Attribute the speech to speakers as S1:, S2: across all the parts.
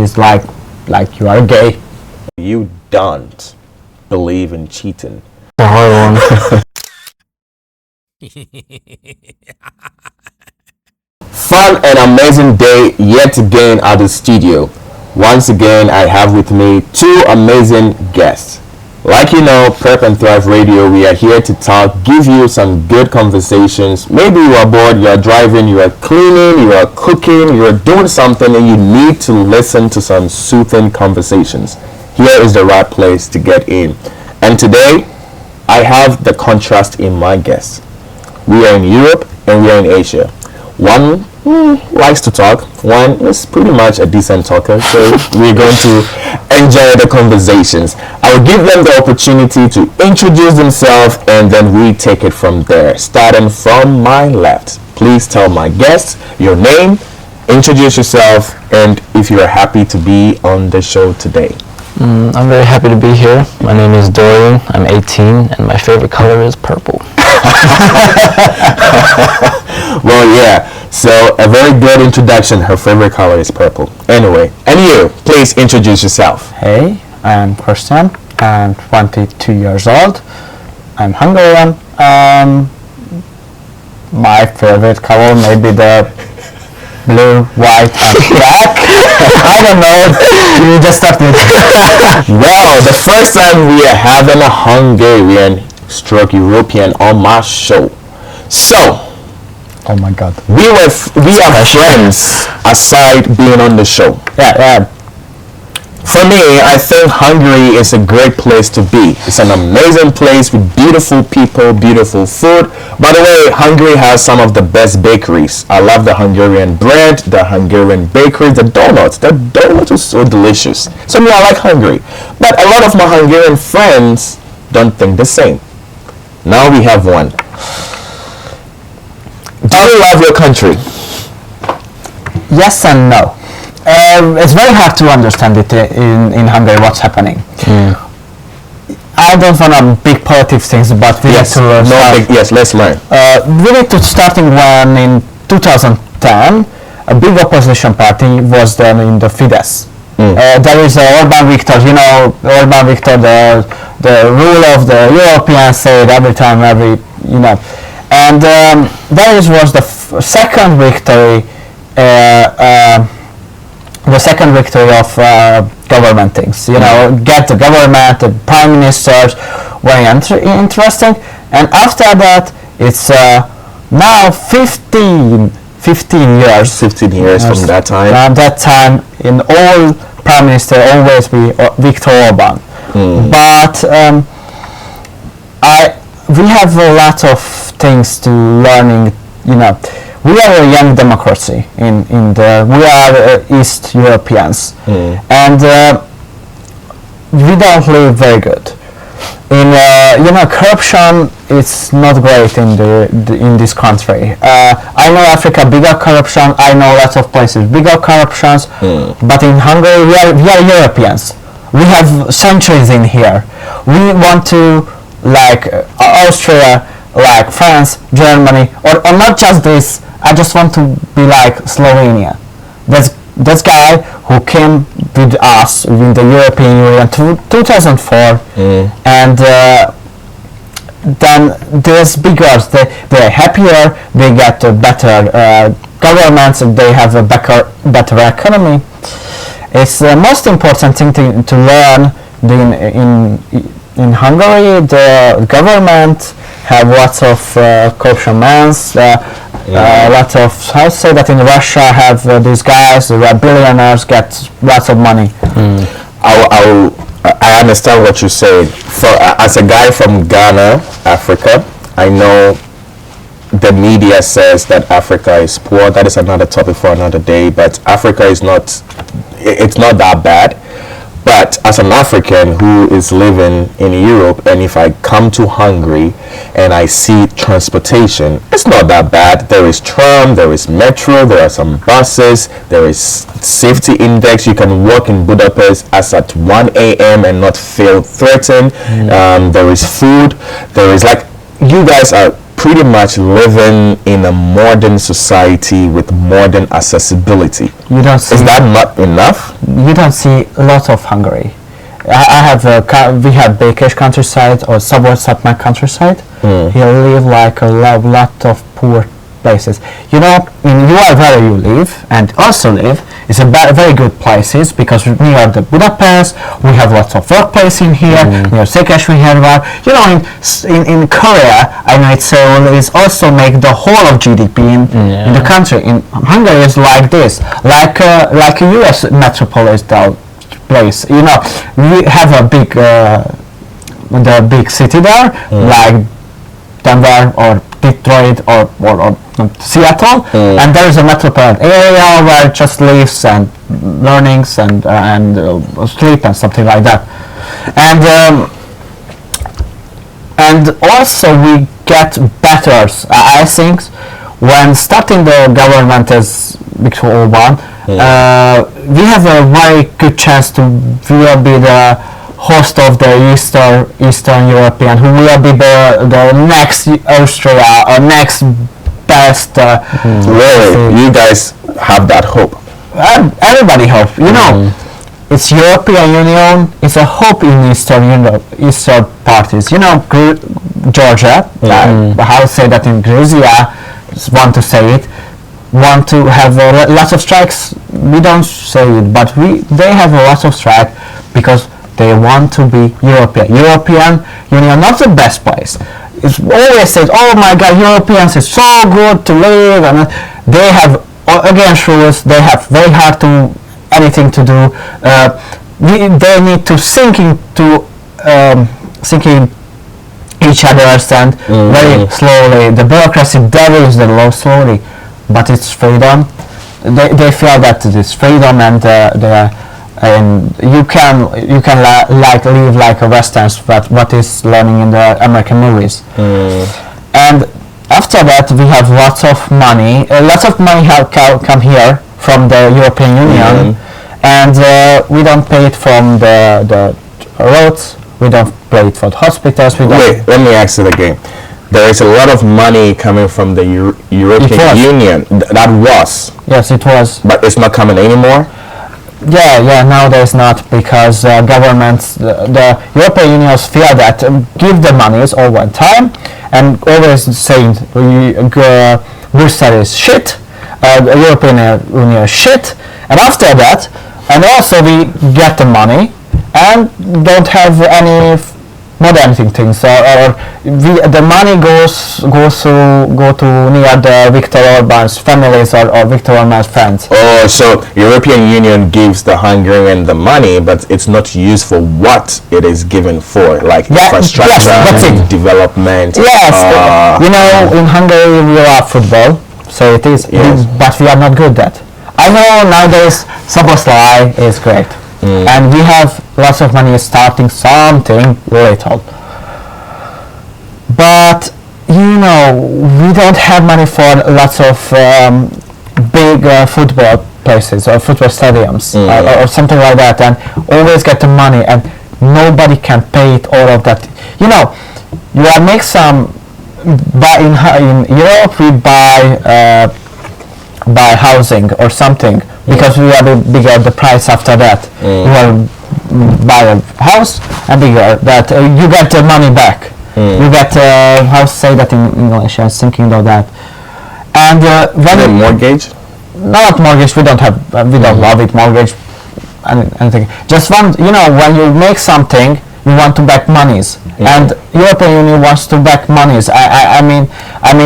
S1: is like you are gay.
S2: You don't believe in cheating.
S1: The hard one.
S2: Fun and amazing day yet again at the studio. Once again, I have with me two amazing guests. Like you know, Prep and Thrive Radio, we are here to talk, give you some good conversations. Maybe you are bored, you are driving, you are cleaning, you are cooking, you are doing something and you need to listen to some soothing conversations. Here is the right place to get in. And today, I have the contrast in my guests. We are in Europe and we are in Asia. One likes to talk, one is pretty much a decent talker, so we're going to enjoy the conversations. I will give them the opportunity to introduce themselves and then we take it from there. Starting from my left, please tell my guests your name, introduce yourself, and if you are happy to be on the show today.
S1: I'm very happy to be here. My name is Dorian, I'm 18, and my favorite color is purple.
S2: Well, yeah, so a very good introduction. Her favorite color is purple. Anyway, and you, please introduce yourself.
S3: Hey, I'm Christian. I'm 22 years old. I'm Hungarian. My favorite color may be the blue, white, and black. I don't know. You just start with.
S2: Well, the first time we are having a Hungarian stroke European on my show. So,
S3: Oh my God.
S2: we are friends aside being on the show.
S3: Yeah.
S2: For me, I think Hungary is a great place to be. It's an amazing place with beautiful people, beautiful food. By the way, Hungary has some of the best bakeries. I love the Hungarian bread, the Hungarian bakeries, the donuts. The donuts are so delicious. So me, I like Hungary. But a lot of my Hungarian friends don't think the same. Now we have one. Do you love your country?
S3: Yes and no. It's very hard to understand it in Hungary what's happening. I don't want to big politics things, but we need to
S2: let's learn.
S3: We need to starting when in 2010 a big opposition party was then in the Fidesz. There is Orbán Viktor, Orbán Viktor, the rule of the Europeans said every time, and that was the second victory, of government things. Get the government, the prime ministers, very interesting. And after that, it's now 15 years.
S2: 15 years from that time.
S3: From that time, in all prime minister always be Viktor Orbán. But we have a lot of things to learning. We are a young democracy. We are East Europeans, and we don't live very good. Corruption is not great in this country. I know Africa bigger corruption. I know lots of places bigger corruptions, but in Hungary we are Europeans. We have centuries in here. We want to like Austria, like France, Germany, or not just this. I just want to be like Slovenia. This guy who came with us in the European Union 2004, and then there's bigger. They're happier. They get better governments. They have a better economy. It's the most important thing to learn. In Hungary, the government have lots of corruption mans. A lot of, how to say that in Russia, have these guys, the billionaires, get lots of money.
S2: I understand what you said. As a guy from Ghana, Africa, I know the media says that Africa is poor. That is another topic for another day. But Africa is not. It's not that bad. But as an African who is living in Europe, and if I come to Hungary and I see transportation, it's not that bad. There is tram, there is metro, there are some buses, there is safety index. You can walk in Budapest as at 1 a.m. and not feel threatened. There is food. There is you guys are pretty much living in a modern society with modern accessibility.
S3: You don't see.
S2: Is that not enough?
S3: You don't see a lot of Hungary. I have we have Békés countryside or suburbs of my countryside. Here live like a lot of poor places. You know, in UR where you live and also live is a very good places because near the Budapest we have lots of workplace in here. Near Székesfehérvár. You know, in Korea I know it's also make the whole of GDP in the country. In Hungary is like this, like a US metropolitan place. You know, we have a the big city there, like Denver or Detroit or Seattle, and there is a metropolitan area where it just lives and learnings and sleep and something like that. And also we get better, I think, when starting the government as Viktor Orban. We have a very good chance to will be the host of the Eastern European, who will be the next Austria or next best.
S2: Really, you guys have that hope?
S3: Everybody hope. You know, it's European Union. It's a hope in Eastern Europe, Eastern parties. You know, Georgia. How to say that in Georgia? Want to say it. Want to have lots of strikes. We don't say it, but they have a lot of strike because they want to be European Union, not the best place. It's always said, oh my God, Europeans is so good to live, and they have against rules. They have very hard to anything to do. They need to sink in each other's and very slowly. The bureaucracy there is the law slowly, but it's freedom. They feel that it is freedom and you can live like a Westerns, but what is learning in the American movies. And after that we have lots of money. Have come here from the European Union, and we don't pay it from the roads. We don't pay it for the hospitals.
S2: Wait, let me ask it again. There is a lot of money coming from the European Union. That was.
S3: Yes, it was.
S2: But it's not coming anymore?
S3: Yeah, nowadays not, because governments, the European unions feel that give the monies all one time and always saying Brussels is shit, the European Union is shit, and after that, and also we get the money and don't have any modern things, or the money go to near the Viktor Orban's families or Viktor Orban's friends.
S2: Oh, so European Union gives the Hungarian the money, but it's not used for what it is given for, like infrastructure, development.
S3: Yes, you know, in Hungary we love football, so it is, but we are not good at that. I know nowadays Szoboszlai is great. And we have lots of money starting something little. But, you know, we don't have money for lots of big football places or football stadiums or something like that, and always get the money and nobody can pay it all of that. You know, you make some, but in Europe we buy housing or something, because we are bigger the price after that. You will buy a house and bigger that you get the money back. You get how to say that in English? I was thinking about that. And when
S2: a mortgage?
S3: Not mortgage. We don't have. We don't love it mortgage. Anything. Just one. You know, when you make something, you want to back monies, and European Union wants to back monies. I mean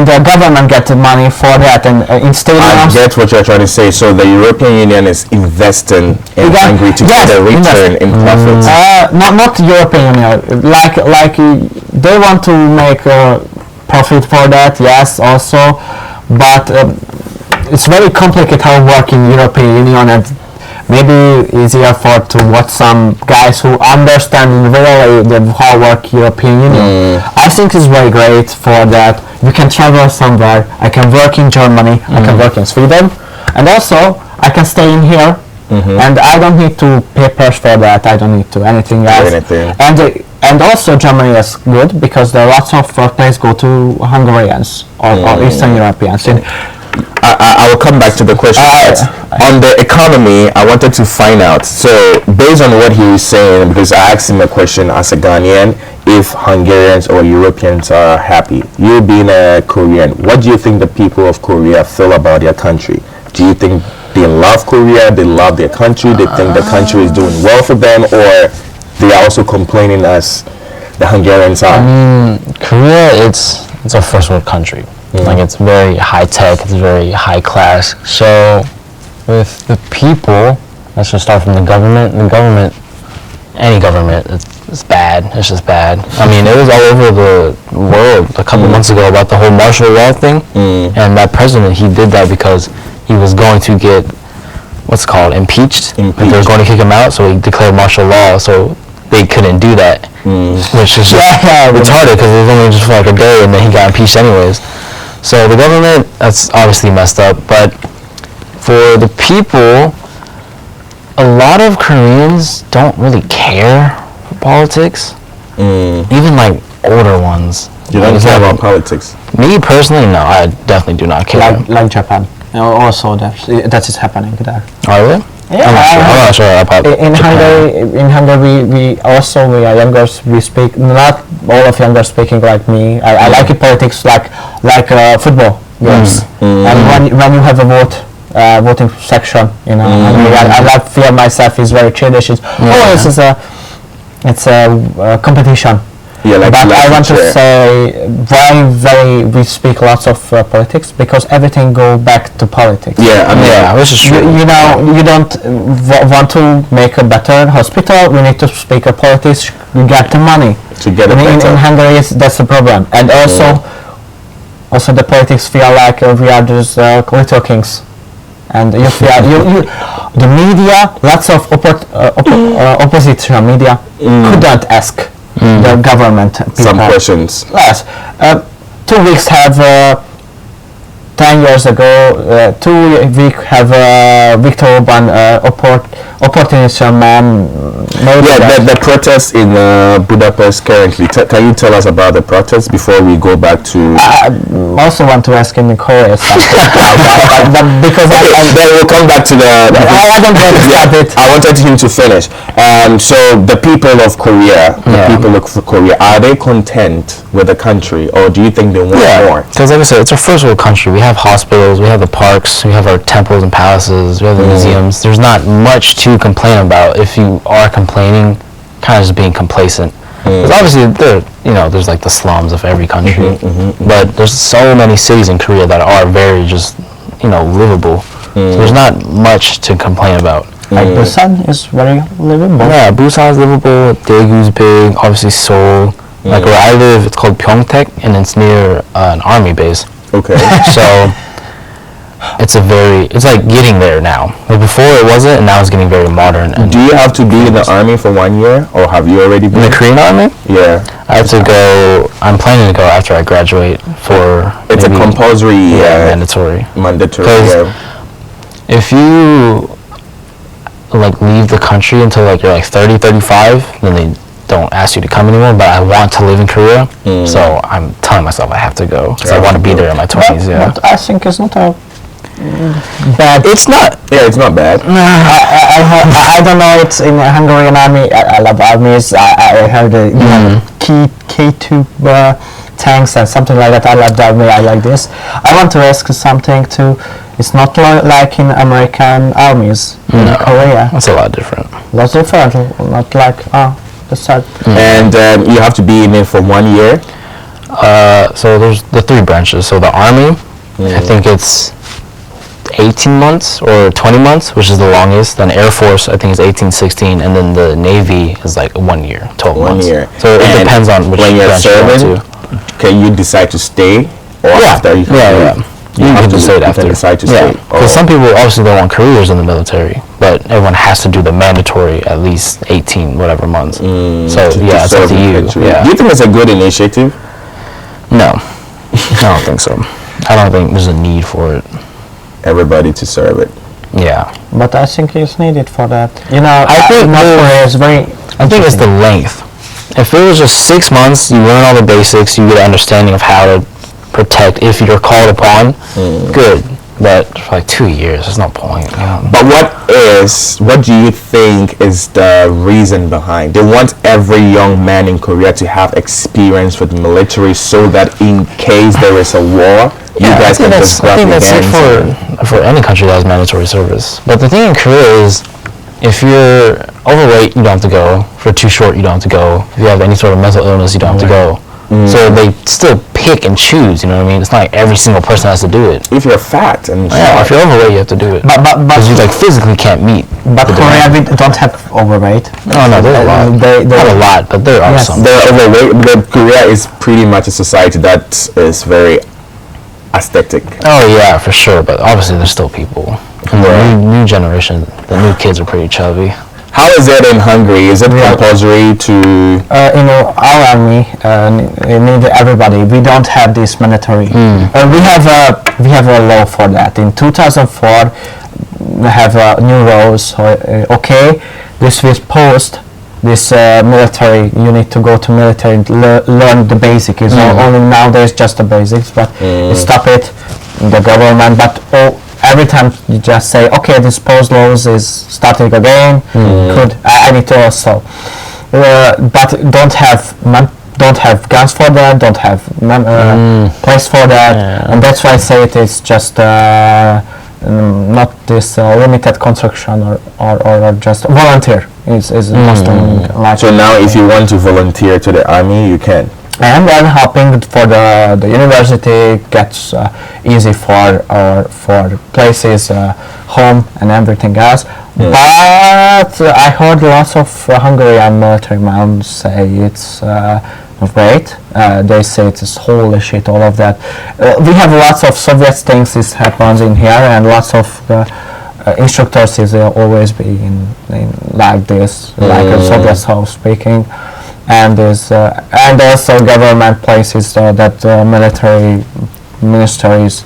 S3: the government gets money for that, and in stadiums.
S2: I get what you're trying to say. So the European Union is investing in Hungary to get a return in profits.
S3: Not European Union. Like they want to make a profit for that. Yes, also, but it's very complicated how working European Union, and maybe easier to watch some guys who understand really how work European Union. I think it's very great for that. We can travel somewhere. I can work in Germany. I can work in Sweden, and also I can stay in here and I don't need to papers for that. I don't need to anything else.
S2: Anything.
S3: And also Germany is good because there are lots of workplaces go to Hungarians or Eastern Europeans.
S2: I will come back to the question. But on the economy, I wanted to find out. So, based on what he was saying, because I asked him a question as a Ghanaian, if Hungarians or Europeans are happy. You being a Korean, what do you think the people of Korea feel about their country? Do you think they love Korea, they love their country, they think the country is doing well for them, or they are also complaining as the Hungarians are?
S1: Korea, it's a first world country. Like, it's very high tech, it's very high class. So with the people, let's just start from the government. The government, any government, it's bad. It's just bad. I mean, it was all over the world a couple months ago about the whole martial law thing. And that president, he did that because he was going to get impeached. Like, they were going to kick him out, so he declared martial law. So they couldn't do that, which is just retarded because it was only just for like a day, and then he got impeached anyways. So the government, that's obviously messed up, but for the people, a lot of Koreans don't really care for politics, even like older ones.
S2: You don't care about politics?
S1: Me personally, no, I definitely do not care.
S3: Like Japan. Also, that is happening there.
S1: Oh, really?
S3: Yeah,
S1: I'm not sure about
S3: in
S1: Japan.
S3: Hungary, we are younger. We speak not all of younger speaking like me. I like it politics like football games. And when you have a voting section, Hungary, I feel myself is very childish. It's a competition.
S2: Yeah, like,
S3: but I want to say why we speak lots of politics, because everything go back to politics.
S2: Yeah, I mean,
S1: this is true.
S3: You don't want to make a better hospital. We need to speak of politics. You get the money
S2: to get it better.
S3: In Hungary, that's the problem. And also the politics feel like we are just little kings. And you feel the media, lots of opposition media couldn't ask the government people.
S2: Some questions.
S3: Yes. 2 weeks have 10 years ago, 2 weeks have Viktor Orban opportunism man.
S2: The protest in Budapest currently. Can you tell us about the protest before we go back to?
S3: I also want to ask in Korea something, but because
S2: then we'll come back to the.
S3: I don't want to start it.
S2: I wanted him to finish. So the people of Korea, are they content with the country, or do you think they want more?
S1: Because like I said, it's a first world country. We have hospitals, we have the parks, we have our temples and palaces, we have the museums. There's not much to complain about. If you are complaining, kind of just being complacent. Because obviously there's like the slums of every country, but there's so many cities in Korea that are very just livable. So there's not much to complain about.
S3: Like Busan is very livable.
S1: Yeah, Busan is livable. Daegu's big. Obviously Seoul. Like where I live, it's called Pyeongtaek, and it's near an army base.
S2: Okay.
S1: So it's like getting there now. Like before it wasn't, and now it's getting very modern. And
S2: do you have to be in the army for 1 year, or have you already been
S1: in the Korean army?
S2: Yeah.
S1: I have to go. I'm planning to go after I graduate for.
S2: It's a compulsory.
S1: Mandatory.
S2: Mandatory. Yeah.
S1: If you like leave the country until like you're like 30, 35, then they don't ask you to come anymore. But I want to live in Korea, so I'm telling myself I have to go because I want to be there in my 20s.
S3: But I think it's not a bad.
S1: It's not.
S2: Yeah, it's not bad.
S3: I don't know. It's in the Hungarian army. I love armies. I heard the K2 tanks and something like that. I love the army. I like this. I want to ask something too. It's not like in American armies in Korea.
S1: It's a lot different.
S3: Lots different. Not like that's sad.
S2: And you have to be in it for 1 year.
S1: So there's the 3 branches. So the army, I think it's 18 months or 20 months, which is the longest. Then Air Force, I think is 18, 16, and then the Navy is like 1 year, 12 months.
S2: 1 year.
S1: So it depends on which branch you go to.
S2: Can you decide to stay or after you leave?
S1: You can decide after.
S2: You can decide to stay.
S1: Because some people obviously don't want careers in the military, but everyone has to do the mandatory at least 18 whatever months. So it's up to you. Yeah.
S2: Do you think it's a good initiative?
S1: No, I don't think so. I don't think there's a need for it.
S2: Everybody to serve it.
S1: Yeah.
S3: But I think it's needed for that. You know,
S1: I think
S3: North Korea is very.
S1: I think it's the length. If it was just 6 months, you learn all the basics, you get an understanding of how to protect if you're called upon, good. But for like 2 years, there's no point.
S2: But what do you think is the reason behind? They want every young man in Korea to have experience with military so that in case there is a war, you guys can just grab
S1: I think
S2: your
S1: that's
S2: hands
S1: it for any country that has mandatory service. But the thing in Korea is, if you're overweight, you don't have to go. If you're too short, you don't have to go. If you have any sort of mental illness, you don't have to go. So they still pick and choose, you know what I mean? It's not like every single person has to do it.
S2: If you're fat and
S1: Yeah, if you're overweight, you have to do it.
S3: But
S1: Because you like physically can't meet.
S3: But Korea we don't have overweight.
S1: No, there's a lot. Not a lot, but there are some.
S2: they're overweight, but Korea is pretty much a society that is very aesthetic.
S1: Oh yeah, for sure. But obviously, there's still people. And the new generation, the new kids are pretty chubby.
S2: How is it in Hungary? Is it compulsory to?
S3: You know, our army need everybody. We don't have this mandatory. We have a law for that. In 2004, we have new laws. Okay, this was post. This military, you need to go to military, learn the basics. It's only nowadays just the basics, but stop it, the government. But every time you just say, okay, this post laws is starting again. Good, I need to also, but don't have guns for that. Don't have place for that, and that's why I say it is just. Not this limited construction or just volunteer is most like.
S2: So now, if you want to volunteer to the army, you can.
S3: And then helping for the university gets easy for places, home and everything else. But I heard lots of Hungarian military men say it's great. They say it's holy shit, all of that. We have lots of Soviet things this happens in here, and lots of instructors is always be in like this, like a Soviet house speaking, and there's and also government places that military ministries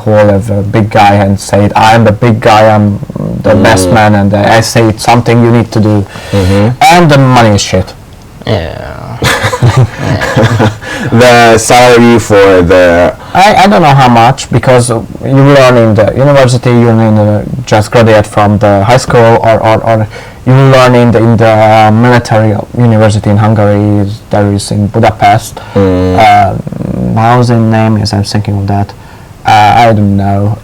S3: whole of a big guy and say I'm the big guy, I'm the best man, and I say it's something you need to do, and the money is shit.
S1: Yeah.
S2: The salary for the
S3: I don't know how much, because you learn in the university, you learn just graduate from the high school, or you learn in the military university in Hungary. There is in Budapest. How's the name is? I'm thinking of that. I don't know.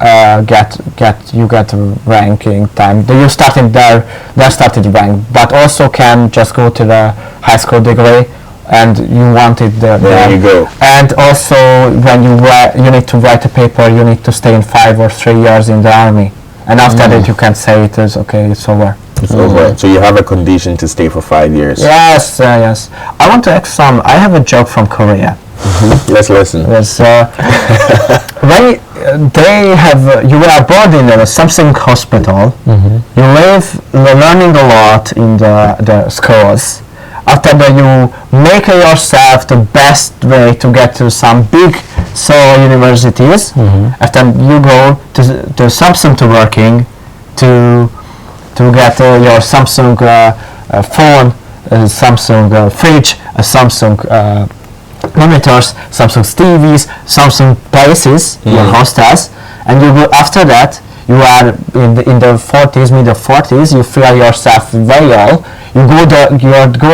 S3: You get a ranking time. You started there. They started rank, but also can just go to the high school degree, and you want it there.
S2: There you go.
S3: And also, when you need to write a paper, you need to stay in 5 or 3 years in the army, and after that you can say it is okay. It's over.
S2: It's over. So you have a condition to stay for 5 years.
S3: Yes, yes. I want to ask some. I have a joke from Korea.
S2: Let's listen.
S3: Yes, when they have, you are born in a something hospital. You learning a lot in the schools. After that, you make yourself the best way to get to some big universities. After you go to Samsung to working to get your Samsung phone, Samsung fridge, Samsung monitors, Samsung TVs, Samsung places, your hostels, and you go after that. You are in the 40s, middle 40s. You feel yourself very old. You go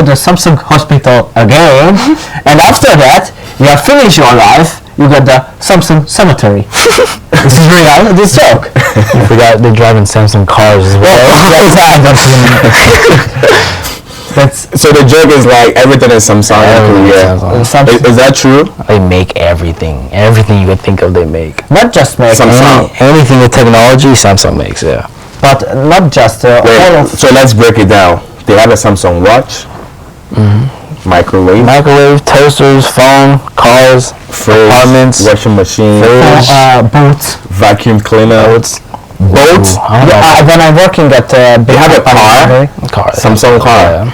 S3: the Samsung hospital again, and after that you are finish your life. You get the Samsung cemetery. This is real. This joke.
S1: You forgot they're driving Samsung cars as well.
S2: So the joke is like everything is Samsung in Korea. Is that true?
S1: They make everything. Everything you could think of, they make.
S3: Not just make
S2: Samsung.
S1: Anything with technology, Samsung makes, yeah.
S3: but not just
S2: So let's break it down. They have a Samsung watch,
S1: microwave, toasters, phone, cars,
S2: fridge,
S1: apartments,
S2: washing machine,
S3: boots.
S2: vacuum cleaner, boats.
S3: When I'm working at
S2: They have a car. Samsung car.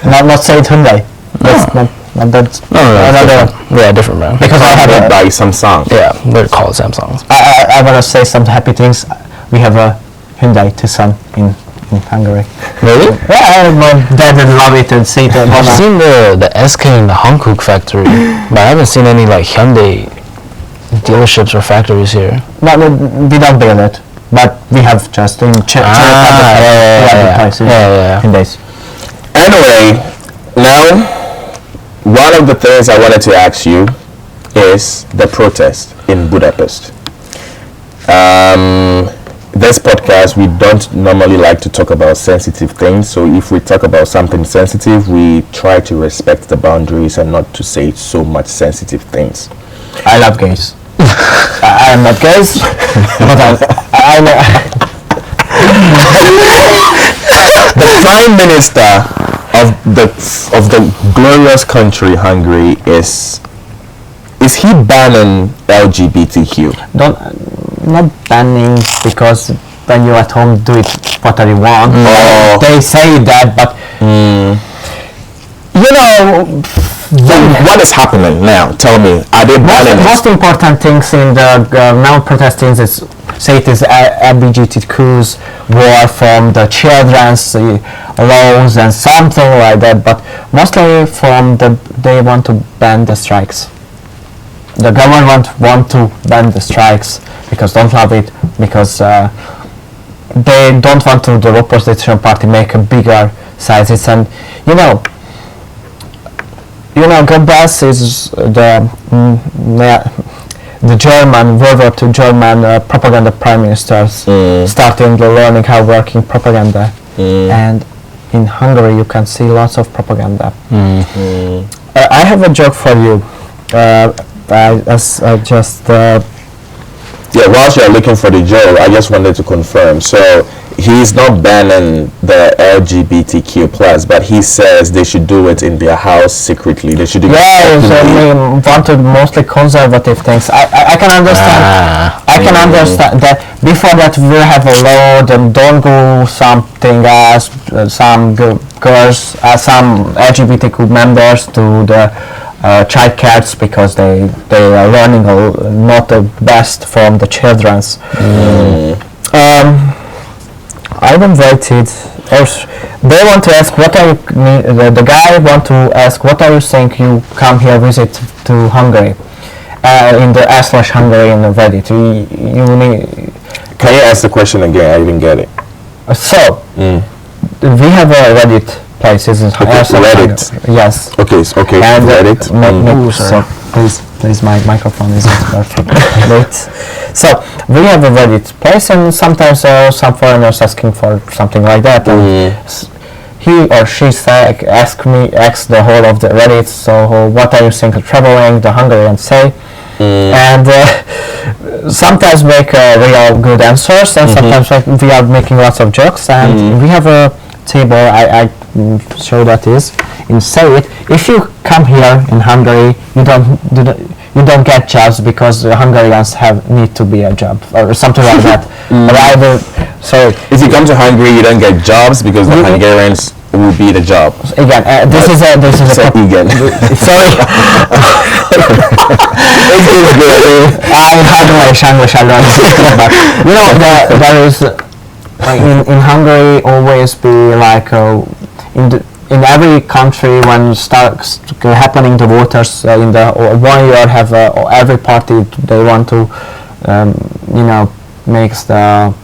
S3: Not say Hyundai. That's not that's
S1: another. Yeah, different brand.
S3: Because I have
S2: Made by Samsung.
S1: Yeah, they're called Samsungs.
S3: I want to say some happy things. we have a Hyundai Tucson in Hungary.
S1: Really?
S3: Yeah, my dad would love it and see it.
S1: I've seen the SK in the Hankook factory, but I haven't seen any like Hyundai dealerships or factories here.
S3: No, we don't build it, but we have just in places. Hyundais.
S2: Anyway, now one of the things I wanted to ask you is the protest in Budapest. This podcast, we don't normally like to talk about sensitive things, so if we talk about something sensitive, we try to respect the boundaries and not to say so much sensitive things.
S3: I love gays. I'm not gays, but I
S2: The Prime Minister of the glorious country Hungary is he banning LGBTQ?
S3: Not banning, because when you're at home, do it whatever you want.
S2: Oh.
S3: They say that, but you know,
S2: What is happening now? Tell me. Are they banning it?
S3: most important things in the now protesting is say it is LGBTQ's war from the children's laws and something like that, but mostly from they want to ban the strikes. The government want to ban the strikes because don't love it, because they don't want to the opposition party make a bigger sizes. And you know Goebbels is the German World War II German propaganda prime minister, starting learning how working propaganda, and in Hungary you can see lots of propaganda. I have a joke for you.
S2: Whilst you're looking for the joke, I just wanted to confirm. So he's not banning the LGBTQ plus, but he says they should do it in their house secretly. They should do it
S3: so wanted mostly conservative things. I can understand. I can understand that. Before that, we have a law that don't go something as some girls, some LGBTQ members to the child cares, because they are learning not the best from the children's. I've invited, they want to ask what are you, the guy want to ask what are you saying you come here visit to Hungary, in the /Hungarian Reddit.
S2: Can you ask the question again? I didn't get it.
S3: So, we have a Reddit places in
S2: Reddit.
S3: Yes.
S2: Okay,
S3: And
S2: Reddit.
S3: So please, my microphone is not perfect. Wait. So we have a Reddit place, and sometimes some foreigners asking for something like that. And he or she ask the whole of the Reddit. So what are you thinking of traveling? The Hungarians say. And sometimes make real good answers, and sometimes we are making lots of jokes. And we have a table. I show that is in say it. If you come here in Hungary, you don't get jobs because the Hungarians need to be a job or something like that.
S2: If you come to Hungary, you don't get jobs because the Hungarians will be the job.
S3: Again, this is a
S2: again.
S3: Sorry. I'm English. I learned it, but you know there is in Hungary always be like in every country when starts happening the voters in the 1 year have every party they want to makes the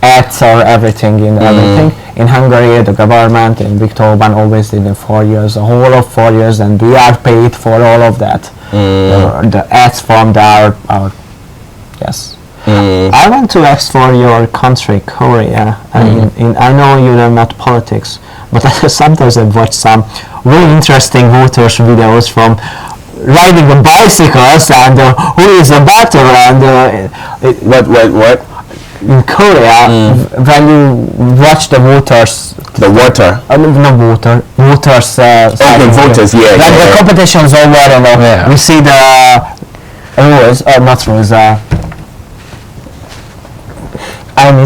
S3: ads or everything in everything. In Hungary the government in Viktor Orban always did in 4 years, a whole of 4 years, and we are paid for all of that. The ads from our yes. I want to ask for your country, Korea. I know you are not politics, but sometimes I watch some really interesting voters videos from riding on bicycles and who is a better and
S2: What?
S3: in Korea when you watch the voters.
S2: The water.
S3: No water. Voters.
S2: Voters. Yeah.
S3: When the competition's over, we see the rules. Not rules.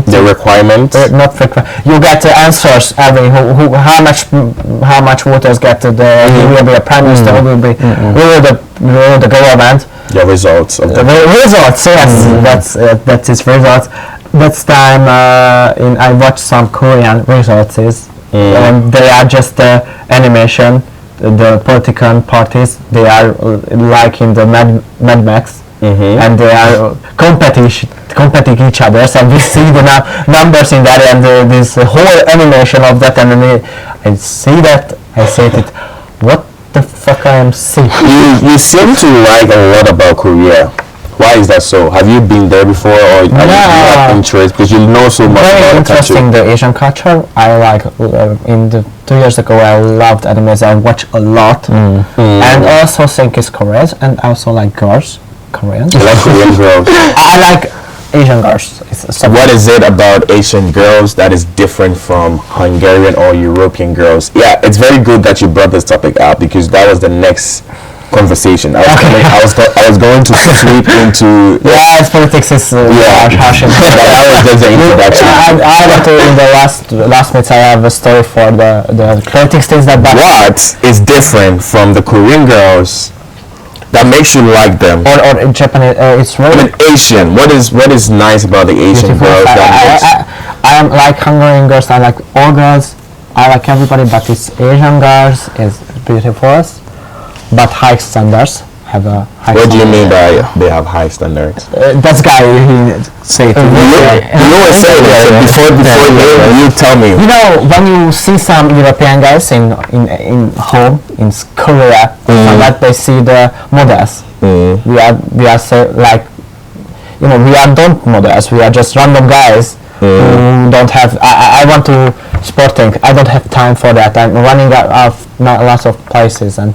S2: The requirements.
S3: Not frequent. You get answers every how much voters get who will be a prime minister, who will be the government.
S2: The results of
S3: the results. Yes, that is results. That's time I watched some Korean resources, and they are just animation. The political parties, they are like in the Mad Max, and they are competing each other. So we see the numbers in that, and this whole animation of that, and I see that, I say it. What the fuck I am seeing?
S2: You seem to like a lot about Korea. Why is that so? Have you been there before, or do you have interest because you know so much
S3: Very
S2: about the country?
S3: interesting, the Asian culture. I like in the 2 years ago I loved animes. I watch a lot, and also think it's Korean, and also like girls, Korean.
S2: You like Korean girls.
S3: I like Asian girls.
S2: What is it about Asian girls that is different from Hungarian or European girls? Yeah, it's very good that you brought this topic up because that was the next conversation. I was going to sweep into
S3: It's politics is harsh.
S2: that was just the introduction.
S3: I want to in the last minutes I have a story for the politics things that.
S2: What is different from the Korean girls that makes you like them?
S3: Or in Japanese, it's
S2: I
S3: really
S2: mean, Asian. What is nice about the Asian
S3: beautiful.
S2: girls?
S3: I am like Hungarian girls. I like all girls. I like everybody, but it's Asian girls is beautiful. But high standards have a high
S2: What do you mean
S3: standard.
S2: by they have high standards?
S3: That guy, he say it.
S2: You were saying that before you tell me.
S3: You know, when you see some European guys in home in Korea, like they see the models. We are say, like, you know, we are don't models. We are just random guys who don't have. I want to sporting. I don't have time for that. I'm running out of lots of places, and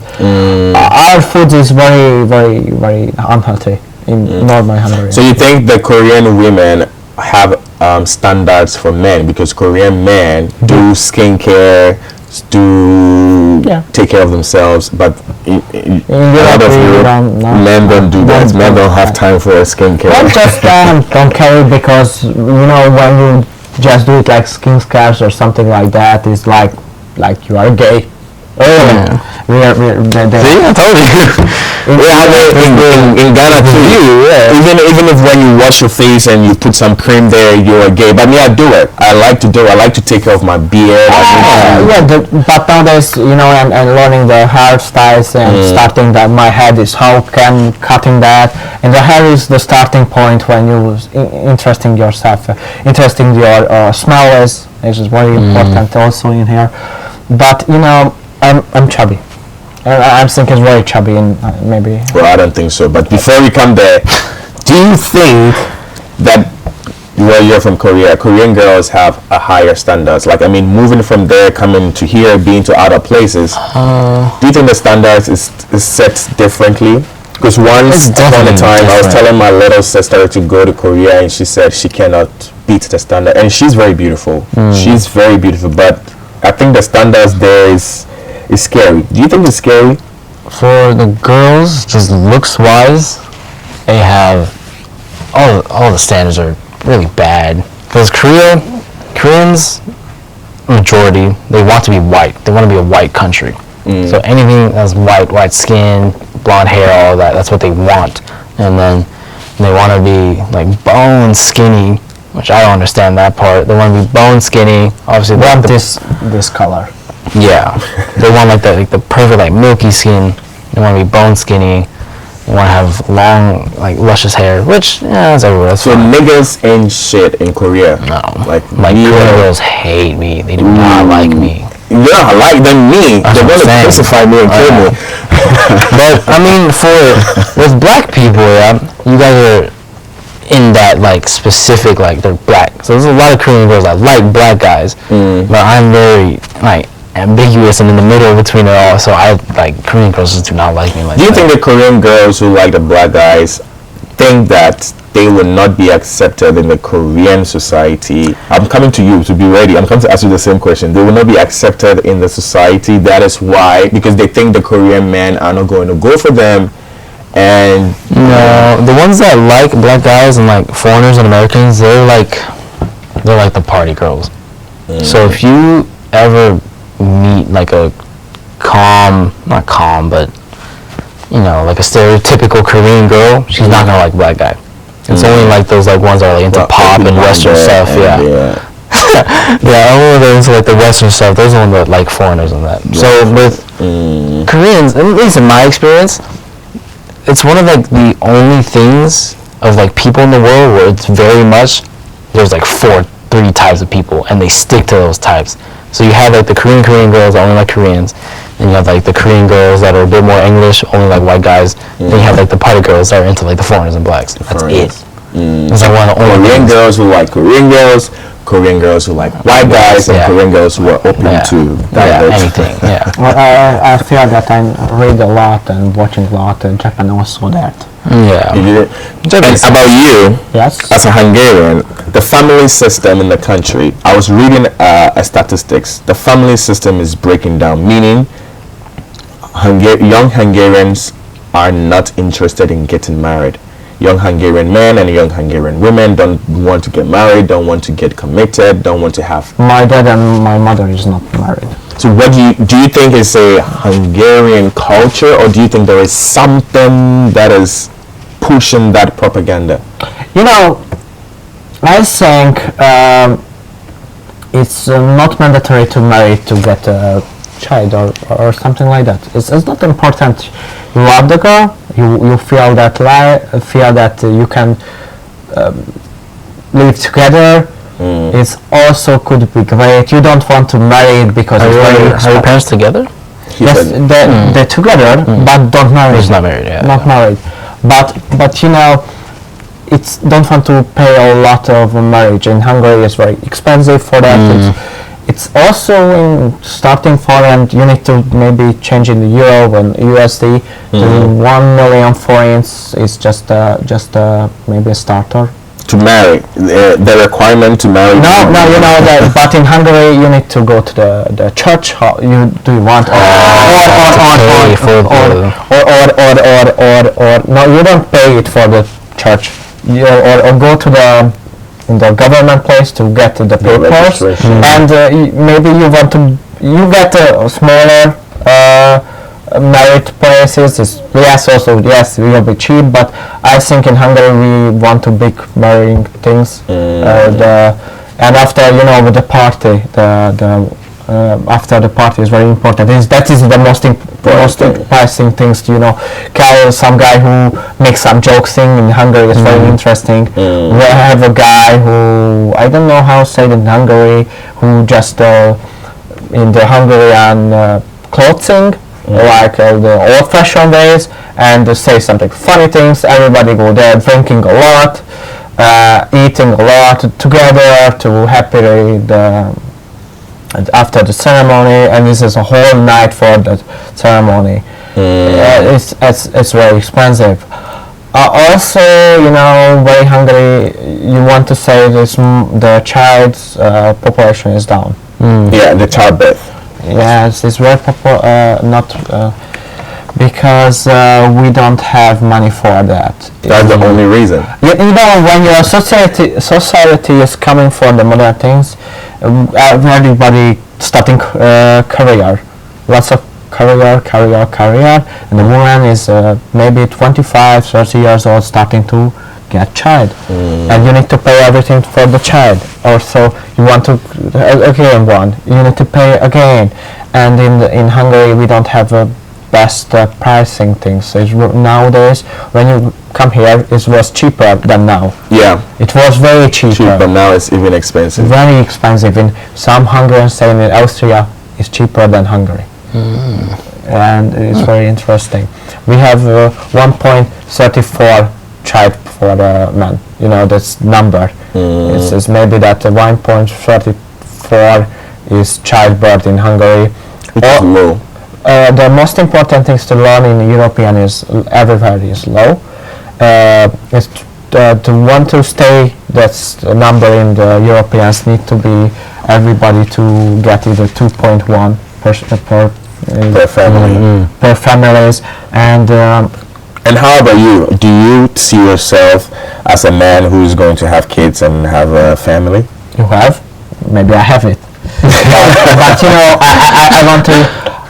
S3: our food is very, very, very unhealthy in normal Hungary.
S2: So you think the Korean women have standards for men because Korean men do skincare, do take care of themselves, but in a lot of Europe, men don't do that. Men don't have time for skincare.
S3: Not just don't care because you know when you just do it like skin scars or something like that is like you are gay. We are
S2: See, I told you. in Ghana too. Even if when you wash your face and you put some cream there, you're gay. But me, I do it. I like to do it. I like to take care of my beard.
S3: But nowadays, you know, and learning the hairstyles and starting that my head is how can cutting that, and the hair is the starting point when you interesting yourself, interesting your smell is very important also in here. But you know, I'm chubby. I'm thinking very chubby and maybe.
S2: Well, I don't think so. But before we come there, do you think that you're from Korea? Korean girls have a higher standards. Like, I mean, moving from there, coming to here, being to other places. Do you think the standards is set differently? Because once upon a time, I was telling my little sister to go to Korea, and she said she cannot beat the standard, and she's very beautiful. She's very beautiful, but I think the standards there is scary. Do you think it's scary?
S1: For the girls, just looks wise, they have all the standards are really bad. Because Koreans, majority, they want to be white. They want to be a white country. So anything that's white skin, blonde hair, all that, that's what they want. And then they want to be like bone skinny, which I don't understand that part. They want to be bone skinny. Obviously, they want
S3: this color.
S1: Yeah, they want like the perfect like milky skin. They want to be bone skinny. They want to have long like luscious hair, which that's everywhere. That's
S2: so
S1: fine.
S2: niggas ain't shit in Korea.
S1: No,
S2: like
S1: Korean girls hate me. They do not like me.
S2: Yeah, I like them. They're gonna crucify me and kill me.
S1: But I mean, with black people, you guys are in that like specific like they're black. So there's a lot of Korean girls that like black guys, but I'm very like ambiguous and in the middle between it all. So I like Korean girls just do not like me like that.
S2: Do you think the Korean girls who like the black guys think that they will not be accepted in the Korean society? I'm coming to you to be ready. I'm coming to ask you the same question. They will not be accepted in the society. That is why, because they think the Korean men are not going to go for them. And
S1: no, the ones that like black guys and like foreigners and Americans, they're like the party girls. So if you ever meet like a not calm, but you know, like a stereotypical Korean girl, she's not gonna like black guy. It's only like those like ones that are like into pop and Western stuff. Yeah. Yeah, only those like the Western stuff. Those are the ones that like foreigners and that. So with Koreans, at least in my experience, it's one of like the only things of like people in the world where it's very much there's like three types of people, and they stick to those types. So you have like the Korean girls that only like Koreans, and you have like the Korean girls that are a bit more English, only like white guys. Then you have like the party girls that are into like the foreigners and blacks. That's it. It's like one of the only
S2: Korean girls who like Korean girls who like white guys, and Korean girls who are open to
S1: anything. Yeah.
S3: Well, I feel that I read a lot and watching a lot, and Japan also that.
S1: Yeah.
S2: And about you,
S3: Yes.
S2: as a Hungarian, the family system in the country, I was reading a statistics. The family system is breaking down, meaning young Hungarians are not interested in getting married. Young Hungarian men and young Hungarian women don't want to get married, don't want to get committed, don't want to have...
S3: My dad and my mother is not married.
S2: So what do you think is a Hungarian culture, or do you think there is something that is pushing that propaganda?
S3: You know, I think it's not mandatory to marry to get a child or something like that. It's not important. You love the girl, you feel that you can live together. It's also could be great. You don't want to marry it because it's very
S1: Are your parents together?
S3: Yes, they're together, but don't marry.
S1: He's not married. Yeah.
S3: Not married, but you know, it's don't want to pay a lot of marriage in Hungary. It's very expensive for that. It's also starting for, and you need to maybe change in the euro and USD. The 1 million forints is just maybe a starter.
S2: To marry, the requirement to marry.
S3: No, you know that. But in Hungary, you need to go to the church. Do you want or no? You don't pay it for the church. Or go to the government place to get the papers, and maybe you want to get a smaller married places. Yes, it will be cheap, but I think in Hungary we want to big marrying things. And after with the party, after the party is very important. That is the most surprising things. Some guy who makes some jokes thing in Hungary is very interesting. We have a guy who I don't know how to say it in Hungary, who just in the Hungarian clothing, like the old-fashioned ways, and say something funny things. Everybody go there drinking a lot, eating a lot together to happily after the ceremony, and this is a whole night for the ceremony. It's very expensive. Also, very Hungary. You want to say this the child's population is down.
S2: Yeah, the childbirth.
S3: Yes, it's very because we don't have money for that.
S2: That's the only reason.
S3: When your society is coming for the modern things, everybody starting career, lots of career, and the woman is maybe 25, 30 years old starting to get child, and you need to pay everything for the child. Also, you want to you need to pay again, and in Hungary we don't have a best pricing things. So nowadays, when you come here, it was cheaper than now.
S2: Yeah,
S3: it was very cheap,
S2: but now it's even expensive.
S3: Very expensive. In some Hungarians say in Austria is cheaper than Hungary, and it's very interesting. We have 1.34 child for the man. This number. It's maybe that 1.34 is childbirth in Hungary.
S2: It's low.
S3: The most important things to learn in European is everywhere is low. It's to want to stay that number in the Europeans need to be everybody to get either 2.1 per family per families.
S2: And how about you? Do you see yourself as a man who is going to have kids and have a family?
S3: You have? Maybe I have it. but I want to.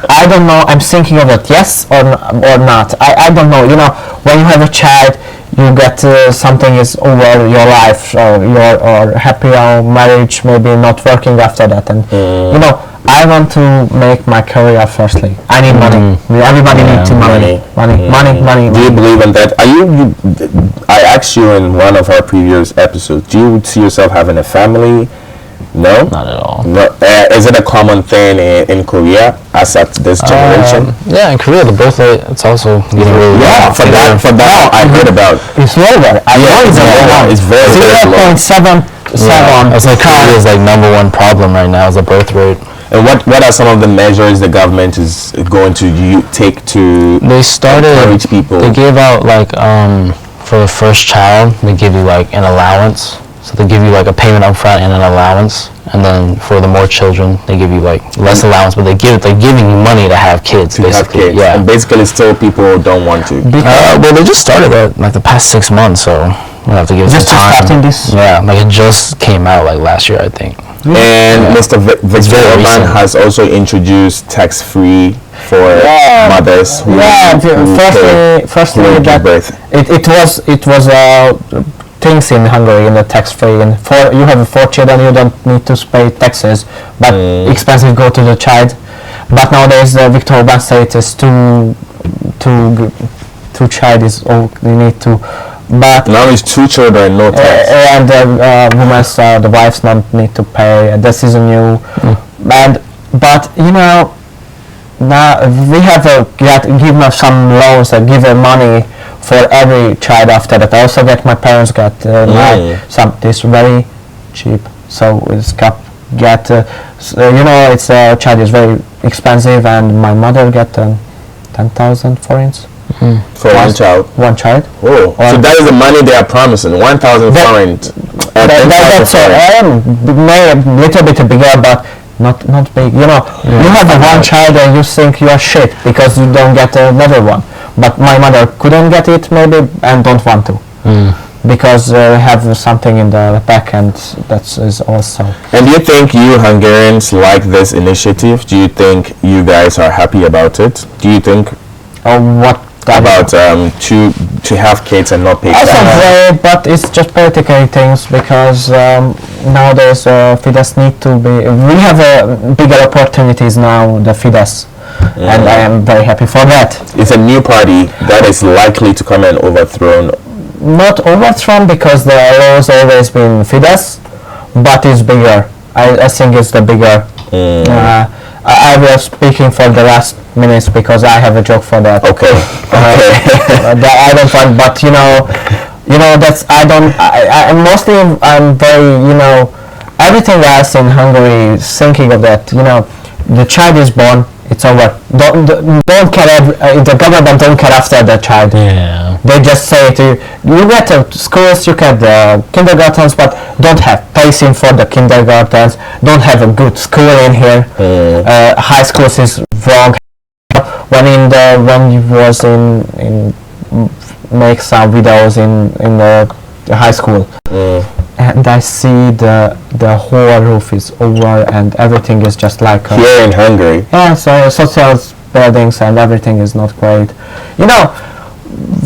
S3: I don't know. I'm thinking of it, yes or not. I don't know. You know, when you have a child, you get something is over your life, or happy or marriage, maybe not working after that, and you know, I want to make my career firstly. I need money. Everybody needs money.
S2: Do you believe in that? I asked you in one of our previous episodes, do you see yourself having a family? No?
S1: Not at all.
S2: No. Is it a common thing in Korea as at this generation?
S1: Yeah, in Korea, the birth rate, it's also getting really low.
S2: For that I heard about.
S3: It's lower. I know it's lower.
S2: It's very, very low.
S3: 0.77.
S1: It's like Korea's like #1 problem right now is the birth rate.
S2: And what are some of the measures the government is going to take to
S1: They started,
S2: encourage people?
S1: they gave out like, for the first child, they give you like an allowance. So they give you like a payment up front and an allowance. And then for the more children, they give you like less allowance, but they're giving you money to have kids,
S2: to have
S1: basically.
S2: kids.
S1: Yeah.
S2: And basically still people don't want to.
S1: Well, they just started it like the past 6 months, so we'll have to give it some
S3: Just
S1: time.
S3: starting this?
S1: Yeah, like it just came out like last year, I think.
S2: And Mr. Victor
S1: very
S2: Orban
S1: recent.
S2: has also introduced tax-free for mothers who
S3: Firstly,
S2: give
S3: that
S2: birth.
S3: it was things in Hungary in the tax-free, and for you have 4 children, you don't need to pay taxes, but expenses go to the child. But nowadays, Viktor Orban said it is two child is all you need to. But
S2: Now it's 2 children, no tax.
S3: and the wives don't need to pay. This is a new, but you know, now we have give them some loans, give them money for every child after that. I also get my parents got some this very cheap, so it's you know, it's child is very expensive, and my mother get 10,000 forints.
S2: For one child.
S3: One child.
S2: Oh, so that is the money they are promising, 1,000 forint.
S3: That's maybe a little bit bigger, but not big. You know, you have one child and you think you are shit because you don't get another one. But my mother couldn't get it maybe and don't want to. Because have something in the back, and that is also.
S2: And do you think you Hungarians like this initiative? Do you think you guys are happy about it? Do you think
S3: What
S2: about to have kids and not pay
S3: also
S2: tax?
S3: great, but it's just political things, because nowadays Fidesz need to be. We have bigger opportunities now, the Fidesz, and I am very happy for that.
S2: It's a new party that is likely to come and overthrow.
S3: Not overthrown, because the laws always been Fidesz, but it's bigger. I think it's the bigger. I was speaking for the last minutes because I have a joke for that.
S2: Okay.
S3: That I don't find, but you know that's I'm very, you know, everything else in Hungary is thinking of that. You know, the child is born, it's over. Don't care. The government don't care after the child.
S1: Yeah.
S3: They just say to you, you get schools, you get the kindergartens, but don't have placing for the kindergartens. Don't have a good school in here. High schools is wrong. When you was in make some videos in the high school, and I see the whole roof is over and everything is just like
S2: Here in Hungary.
S3: yeah, so social buildings and everything is not great. You know,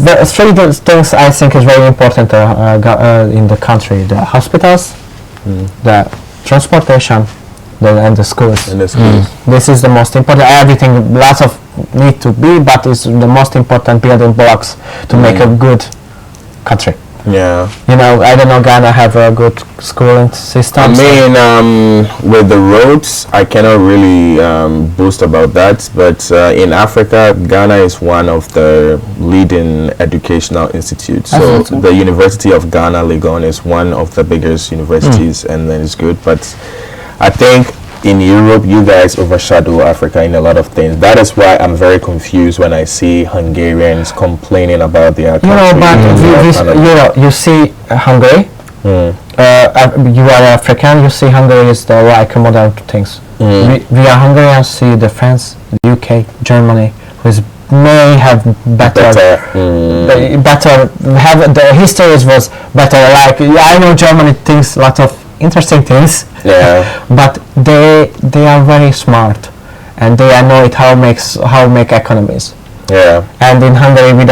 S3: the 3 things I think is very important in the country: the hospitals, the transportation, and the schools.
S2: In the schools.
S3: This is the most important. Everything, lots of need to be, but it's the most important building blocks to make a good country.
S2: Yeah.
S3: You know, I don't know, Ghana have a good schooling system.
S2: I mean, with the roads, I cannot really boast about that. But in Africa, Ghana is one of the leading educational institutes. So the University of Ghana, Legon, is one of the biggest universities, and then it's good. But I think in Europe, you guys overshadow Africa in a lot of things. That is why I'm very confused when I see Hungarians complaining about their country.
S3: You know, but you see Hungary. You are African. You see Hungary is the like modern things. We are Hungarians. See the France, the UK, Germany, who may have better have the histories was better. Like I know Germany thinks a lot of interesting things.
S2: Yeah.
S3: But they are very smart, and they know it how make economies.
S2: Yeah.
S3: And in Hungary we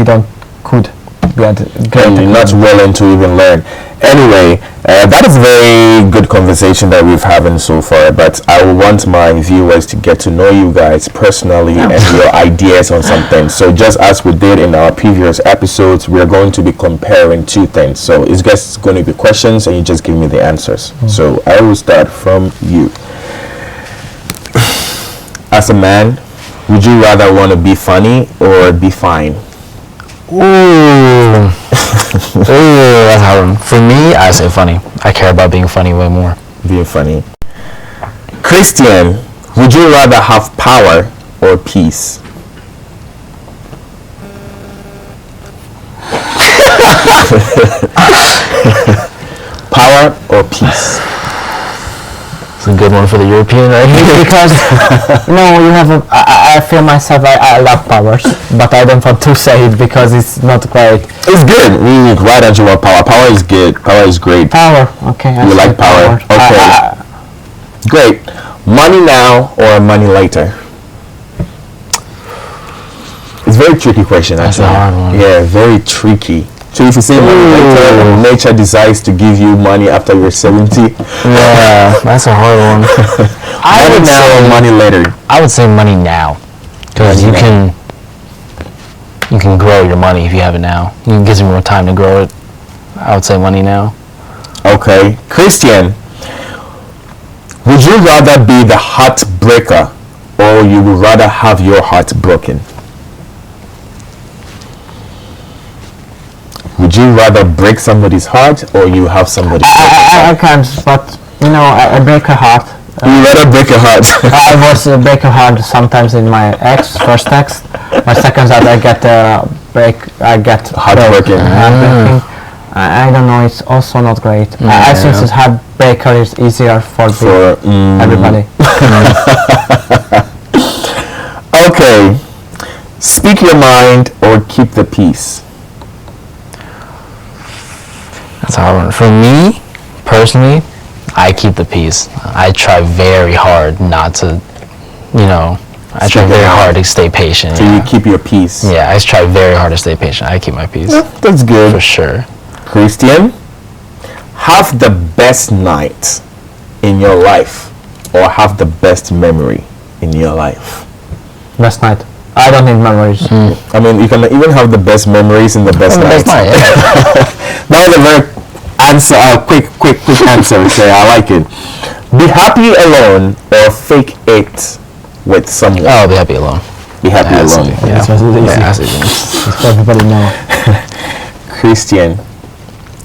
S3: don't could get great.
S2: And you're not willing to even learn. Anyway, that is a very good conversation that we've having so far, but I want my viewers to get to know you guys personally and your ideas on something. So just as we did in our previous episodes, we're going to be comparing two things. So it's just going to be questions and you just give me the answers. So I will start from you. As a man, would you rather want to be funny or be fine?
S1: Ooh. Ooh, that's hard. For me, I say funny. I care about being funny way more.
S2: Being funny. Christian, would you rather have power or peace? Power or peace?
S1: It's a good one for the European right here.
S3: Because you have I feel myself I love powers, but I don't want to say it because it's not great.
S2: It's good. Why don't you want power? Power is good. Power is great.
S3: Power, okay.
S2: You like power? Okay. Great. Money now or money later? It's a very tricky question,
S1: That's
S2: actually.
S1: a hard one.
S2: Yeah, very tricky. So if you say money later, nature decides to give you money after you're 70.
S1: Yeah, that's a hard one.
S2: Money now or money later?
S1: I would say money now, because you can grow your money if you have it now. You gives you more time to grow it. I would say money now.
S2: Okay. Christian, would you rather be the heartbreaker or you would rather have your heart broken? Would you rather break somebody's heart or you have somebody's
S3: I can't, but I break a heart.
S2: You rather break a heart.
S3: I was break a heart sometimes in my first ex. My second that I get
S2: Heartbroken.
S3: I don't know, it's also not great. I think this heartbreaker is easier for everybody.
S2: Okay. Speak your mind or keep the peace.
S1: That's a hard one. For me, personally, I keep the peace. I try very hard not to, I try very hard to stay patient.
S2: So you keep your peace.
S1: Yeah, I try very hard to stay patient. I keep my peace.
S2: Yeah, that's good.
S1: For sure.
S2: Christian, have the best night in your life or have the best memory in your life?
S3: Best night. I don't need memories.
S2: I mean, you can even have the best memories in the best night. That was a very quick answer. So I like it. Be happy alone or fake it with someone.
S1: Oh, be happy alone.
S2: Be happy alone.
S1: Yeah, that's easy.
S3: It's for everybody know.
S2: Christian,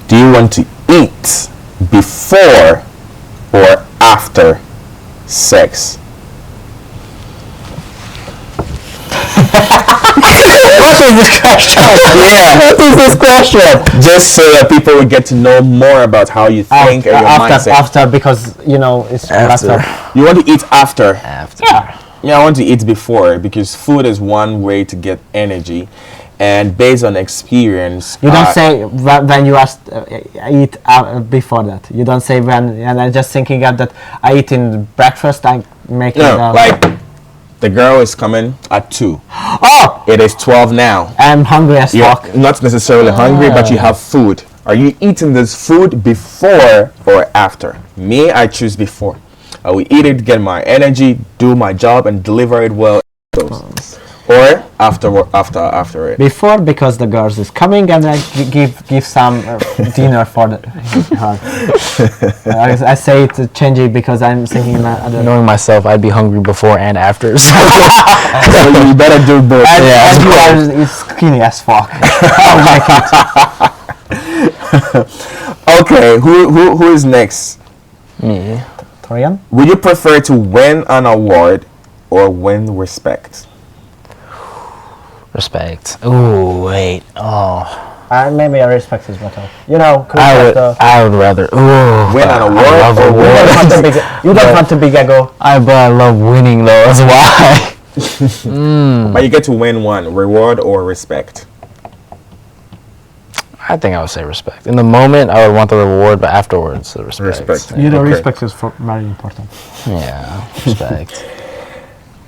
S2: do you want to eat before or after sex?
S3: What is this question?
S2: What is this question? Just so that people will get to know more about how you think and your mindset.
S3: After, because it's after.
S2: You want to eat after?
S1: After.
S2: Yeah, I want to eat before because food is one way to get energy, and based on experience.
S3: You don't say when you eat before that. You don't say when. And I'm just thinking of that. I eat in breakfast. I make it.
S2: Like the girl is coming at 2.
S3: Oh!
S2: It is 12 now.
S3: I'm hungry as fuck.
S2: You're not necessarily hungry, but you have food. Are you eating this food before or after? Me, I choose before. I will eat it, get my energy, do my job, and deliver it well. Or after it.
S3: Before, because the girls is coming, and I give some dinner for her. I say it changing because I'm thinking
S1: Knowing myself, I'd be hungry before and after. So
S2: you better do both.
S3: And you are skinny as fuck. I like it.
S2: Okay, who is next?
S1: Me.
S3: Torian?
S2: Would you prefer to win an award or win respect?
S1: Respect. Ooh, wait. Oh.
S3: Maybe a respect is better.
S1: I would rather. Ooh.
S2: Win an award or win.
S3: You don't want to be ego.
S1: I love winning though. That's why.
S2: But you get to win one, reward or respect.
S1: I think I would say respect. In the moment, I would want the reward, but afterwards, the respect.
S2: Respect.
S3: Respect is very important.
S1: Yeah, respect.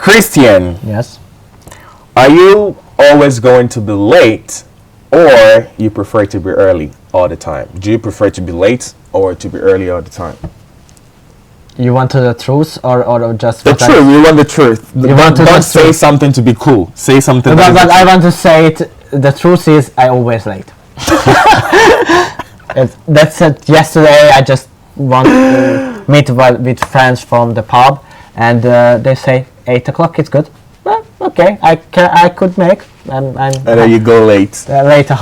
S2: Christian,
S3: Yes.
S2: are you always going to be late, or you prefer to be early all the time? Do you prefer to be late or to be early all the time?
S3: You want the truth or just
S2: The
S3: what I-
S2: truth. We want the truth.
S3: want the
S2: Don't say
S3: truth.
S2: something to be cool. Say something.
S3: But,
S2: that is
S3: but I want to say it. The truth is, I always late. That's it. Yesterday, I just want to meet with friends from the pub, and they say 8 o'clock. It's good. Well, okay, I could make. I'm
S2: and then you go late.
S3: late 9:30.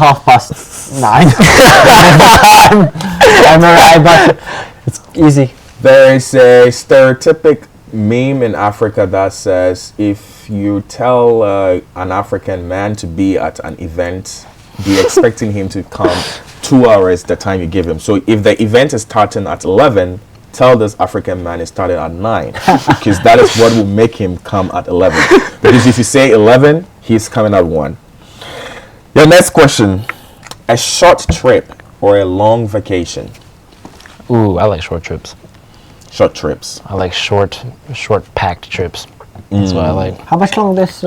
S3: I'm alright, but it's easy.
S2: There is a stereotypic meme in Africa that says if you tell an African man to be at an event, be expecting him to come 2 hours the time you give him. So if the event is starting at 11, tell this African man it started at 9, because that is what will make him come at 11. Because if you say 11, he's coming at 1. Your next question: a short trip or a long vacation?
S1: Ooh, I like short trips.
S2: Short trips.
S1: I like short packed trips. That's what I like.
S3: How much long this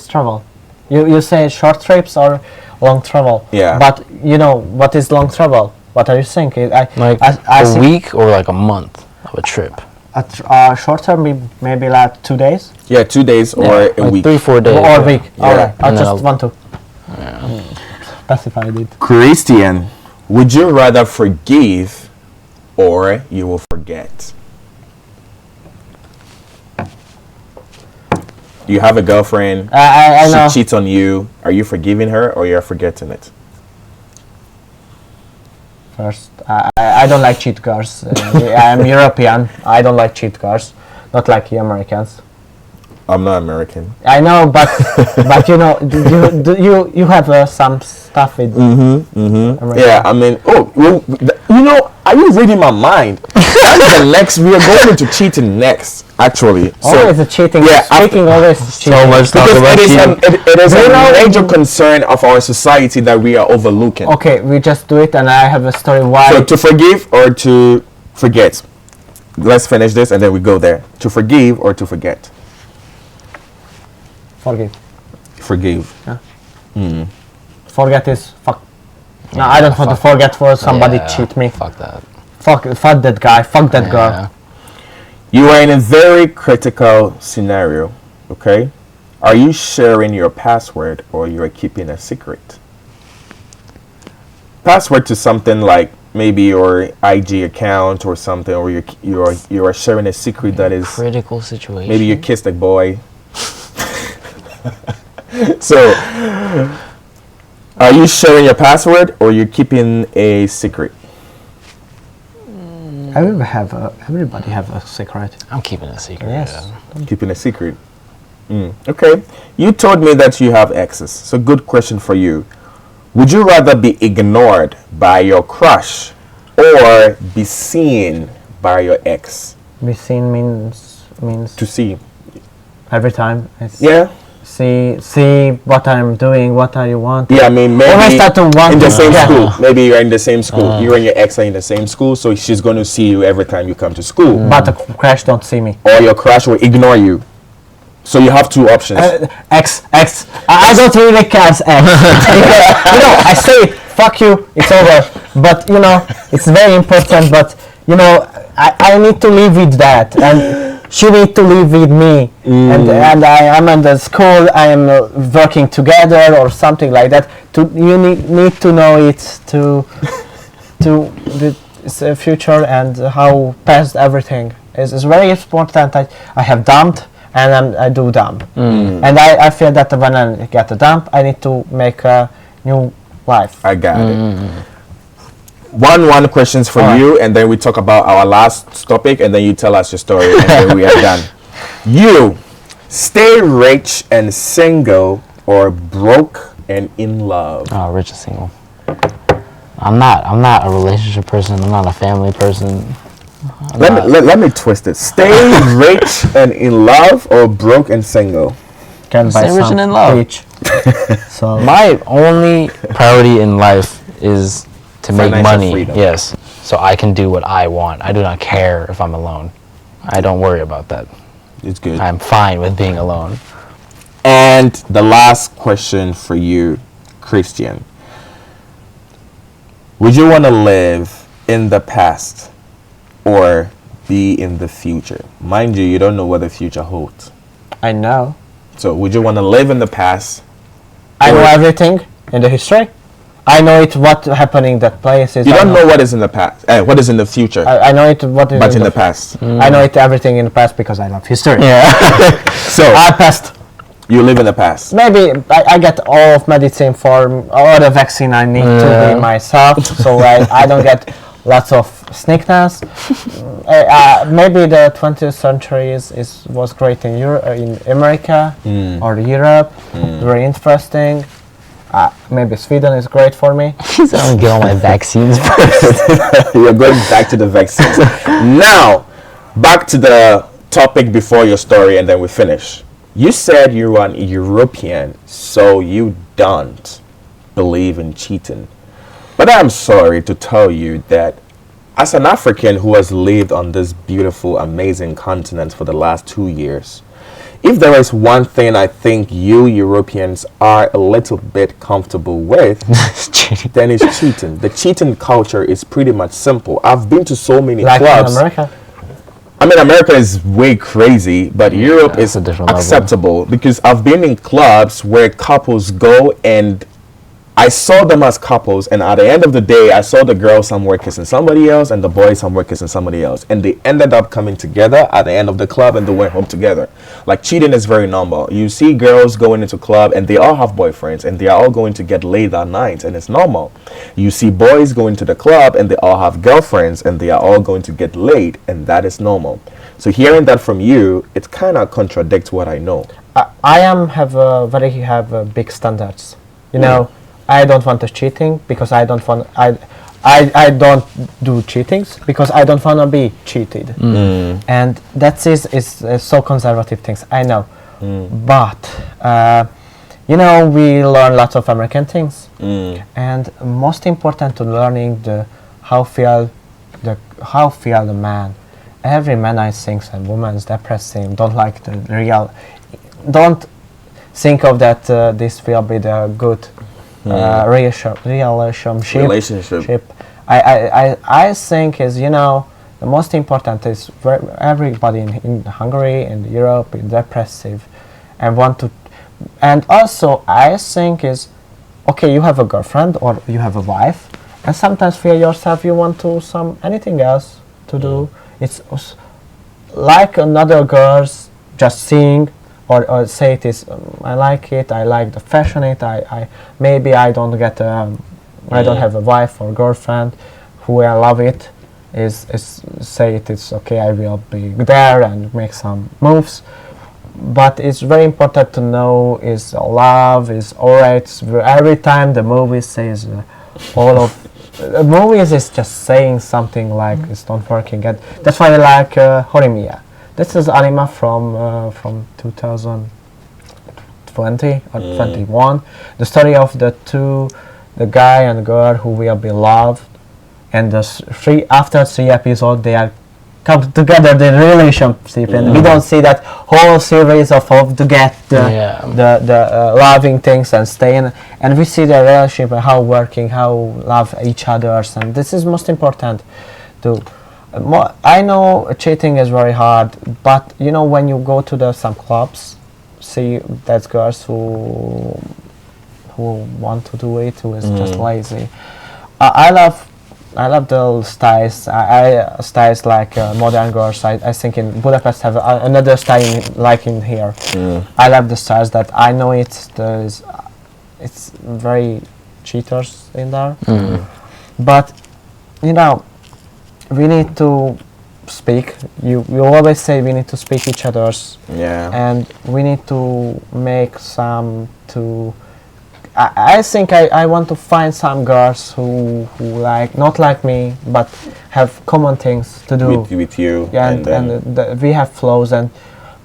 S3: travel? You say short trips or long travel?
S2: Yeah.
S3: But you know what is long travel? What are you thinking?
S1: Like
S3: I
S1: a
S3: think
S1: week or like a month of a trip.
S3: short term maybe like 2 days
S2: Yeah, 2 days or
S1: Yeah,
S2: a
S1: like
S2: week.
S1: 3-4 days.
S3: or a
S1: yeah.
S3: week.
S2: Yeah.
S3: All right. I
S1: And then
S3: just
S1: I'll-
S3: want to specify it.
S2: Christian, would you rather forgive or you will forget? You have a girlfriend,
S3: I know.
S2: she cheats on you. Are you forgiving her or you're forgetting it?
S3: First, I don't like cheat girls. I'm European. I don't like cheat girls. Not like the Americans.
S2: I'm not American.
S3: I know, but you know, you have some stuff with American.
S2: Yeah, I mean, you know, are you reading my mind? That's the next. We are going into cheating next, actually.
S3: Always a cheating.
S2: yeah,
S3: Speaking always cheating.
S1: So much talk
S2: Because
S1: about
S2: it is,
S1: cheating.
S2: it is
S3: Do you
S2: a
S3: know-
S2: major concern of our society that we are overlooking.
S3: Okay, we just do it, and I have a story why.
S2: So to forgive or to forget? Let's finish this and then we go there. To forgive or to forget?
S3: Forgive.
S2: Forgive.
S3: Forget is fuck. No, I don't want to forget for somebody
S1: Yeah,
S3: cheat me.
S1: Fuck that.
S3: Fuck that guy. Fuck that girl.
S1: Yeah.
S2: You are in a very critical scenario, okay? Are you sharing your password or you are keeping a secret? Password to something like maybe your IG account or something, or you are sharing a secret that is
S1: Critical situation.
S2: maybe you kissed a boy. So, are you sharing your password or you're keeping a secret?
S3: Everybody have a secret.
S1: I'm keeping it a secret.
S3: Yes.
S1: Yeah.
S2: Keeping a secret. Okay. You told me that you have exes. So, good question for you. Would you rather be ignored by your crush or be seen by your ex?
S3: Be seen means
S2: To see.
S3: every time. It's
S2: Yeah.
S3: See what I'm doing. What are you want?
S2: Yeah, I mean, maybe
S3: Always start to want
S2: in the
S3: to-
S2: same
S3: yeah.
S2: school. Maybe you're in the same school. You and your ex are in the same school, so she's going to see you every time you come to school.
S3: But the crash don't see me.
S2: Or your crush will ignore you. So you have two options.
S3: X. I don't really care X. You know, I say fuck you. It's over. But you know, it's very important. But you know, I need to live with that, and she need to live with me. And I am in the school. I am working together or something like that. You need to know it to the future and how past everything is very important. I have dumped. And I do dump. And I feel that when I get a dump, I need to make a new life.
S2: I got it. One questions for
S3: Alright.
S2: you, and then we talk about our last topic, and then you tell us your story, and then we are done. You stay rich and single, or broke and in love.
S1: Oh, rich and single. I'm not a relationship person. I'm not a family person.
S2: Let me twist it. Stay rich and in love, or broke and single.
S3: Can buy
S1: Stay rich
S3: some
S1: and in love.
S3: beach. So
S1: My only priority in life is to make
S2: Financial
S1: money.
S2: freedom.
S1: Yes. So I can do what I want. I do not care if I'm alone. I don't worry about that.
S2: It's good.
S1: I'm fine with being alone.
S2: And the last question for you, Christian. Would you want to live in the past or be in the future? Mind you, you don't know what the future holds.
S3: I know.
S2: So would you want to live in the past?
S3: I know
S2: or-
S3: everything in the history. I know it what happening that places.
S2: You
S3: I
S2: don't know what is in the past. What is in the future,
S3: I know it what is
S2: but in the past.
S3: I know it everything in the past because I love history.
S1: Yeah.
S2: So
S3: I passed.
S2: you live in the past.
S3: Maybe I get all of medicine for all the vaccine I need to be myself, so I don't get lots of sickness. Maybe the 20th century was great in in America or Europe. Very interesting. Maybe Sweden is great for me.
S1: I'm gonna get all my vaccines first.
S2: You're going back to the vaccines. Now, back to the topic before your story, and then we finish. You said you're an European, so you don't believe in cheating. But I'm sorry to tell you that as an African who has lived on this beautiful, amazing continent for the last 2 years, if there is one thing I think you Europeans are a little bit comfortable with, then it's cheating. The cheating culture is pretty much simple. I've been to so many
S3: Like
S2: clubs.
S3: in America.
S2: I mean, America is way crazy, but Europe is
S1: it's a different level.
S2: acceptable because I've been in clubs where couples go and I saw them as couples, and at the end of the day, I saw the girl somewhere kissing somebody else and the boy somewhere kissing somebody else, and they ended up coming together at the end of the club and they went home together. Like, cheating is very normal. You see girls going into club and they all have boyfriends and they are all going to get laid that night, and it's normal. You see boys going to the club and they all have girlfriends and they are all going to get laid, and that is normal. So hearing that from you, it kind of contradicts what I know.
S3: I have big standards. You know, I don't want to cheating because I don't want I don't do cheatings because I don't want to be cheated. And that is so conservative things. I know, but you know, we learn lots of American things, and most important to learning how feel the man. Every man I think and woman's depressing don't like the real. Don't think of that. This will be the good. Relationship. I think is, you know, the most important is everybody in Hungary and Europe is depressive and want to, and also I think is okay, you have a girlfriend or you have a wife and sometimes feel yourself you want to anything else to do. It's like another girls just seeing or say it is I like the fashion I maybe I don't get I don't have a wife or girlfriend who I love it is say it is okay, I will be there and make some moves, but it's very important to know is love is alright. Every time the movie says all of movies is just saying something like it's not working, and that's why I like Horimiya. This is anime from 2020 or 21. The story of the guy and girl who will be loved, and after 3 episodes they are come together the relationship, and we don't see that whole series of to get the loving things and staying, and we see the relationship and how working, how love each others, and this is most important to. I know cheating is very hard, but you know when you go to some clubs, see that girls who want to do it, who is just lazy. I love the styles. I styles like modern girls. I think in Budapest have another style like in here. I love the styles that I know it's very cheaters in there, but you know. We need to speak. You always say we need to speak each other's. Yeah. And we need to make some to. I think I want to find some girls who like not like me but have common things to do
S2: with you.
S3: Yeah, and we have flows. And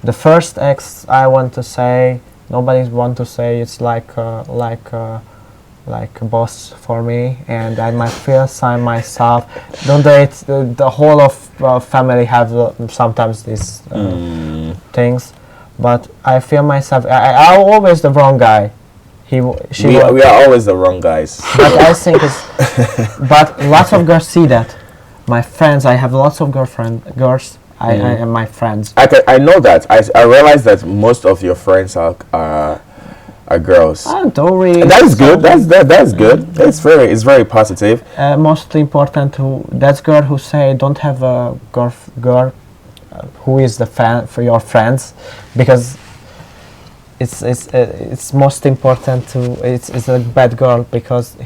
S3: the first ex I want to say nobody want to say it's like like a boss for me, and I might feel some myself. Don't they? The whole of family have sometimes these things, but I feel myself. I'm always the wrong guy. We
S2: are always the wrong guys.
S3: But I think it's. But lots of girls see that. My friends, I have lots of girls. I and my friends.
S2: I know that. I realize that most of your friends are girls.
S3: Don't really.
S2: That is good. That's good. It's very positive.
S3: Most important that's girl who say don't have a girl who is the fan for your friends, because it's most important it's a bad girl because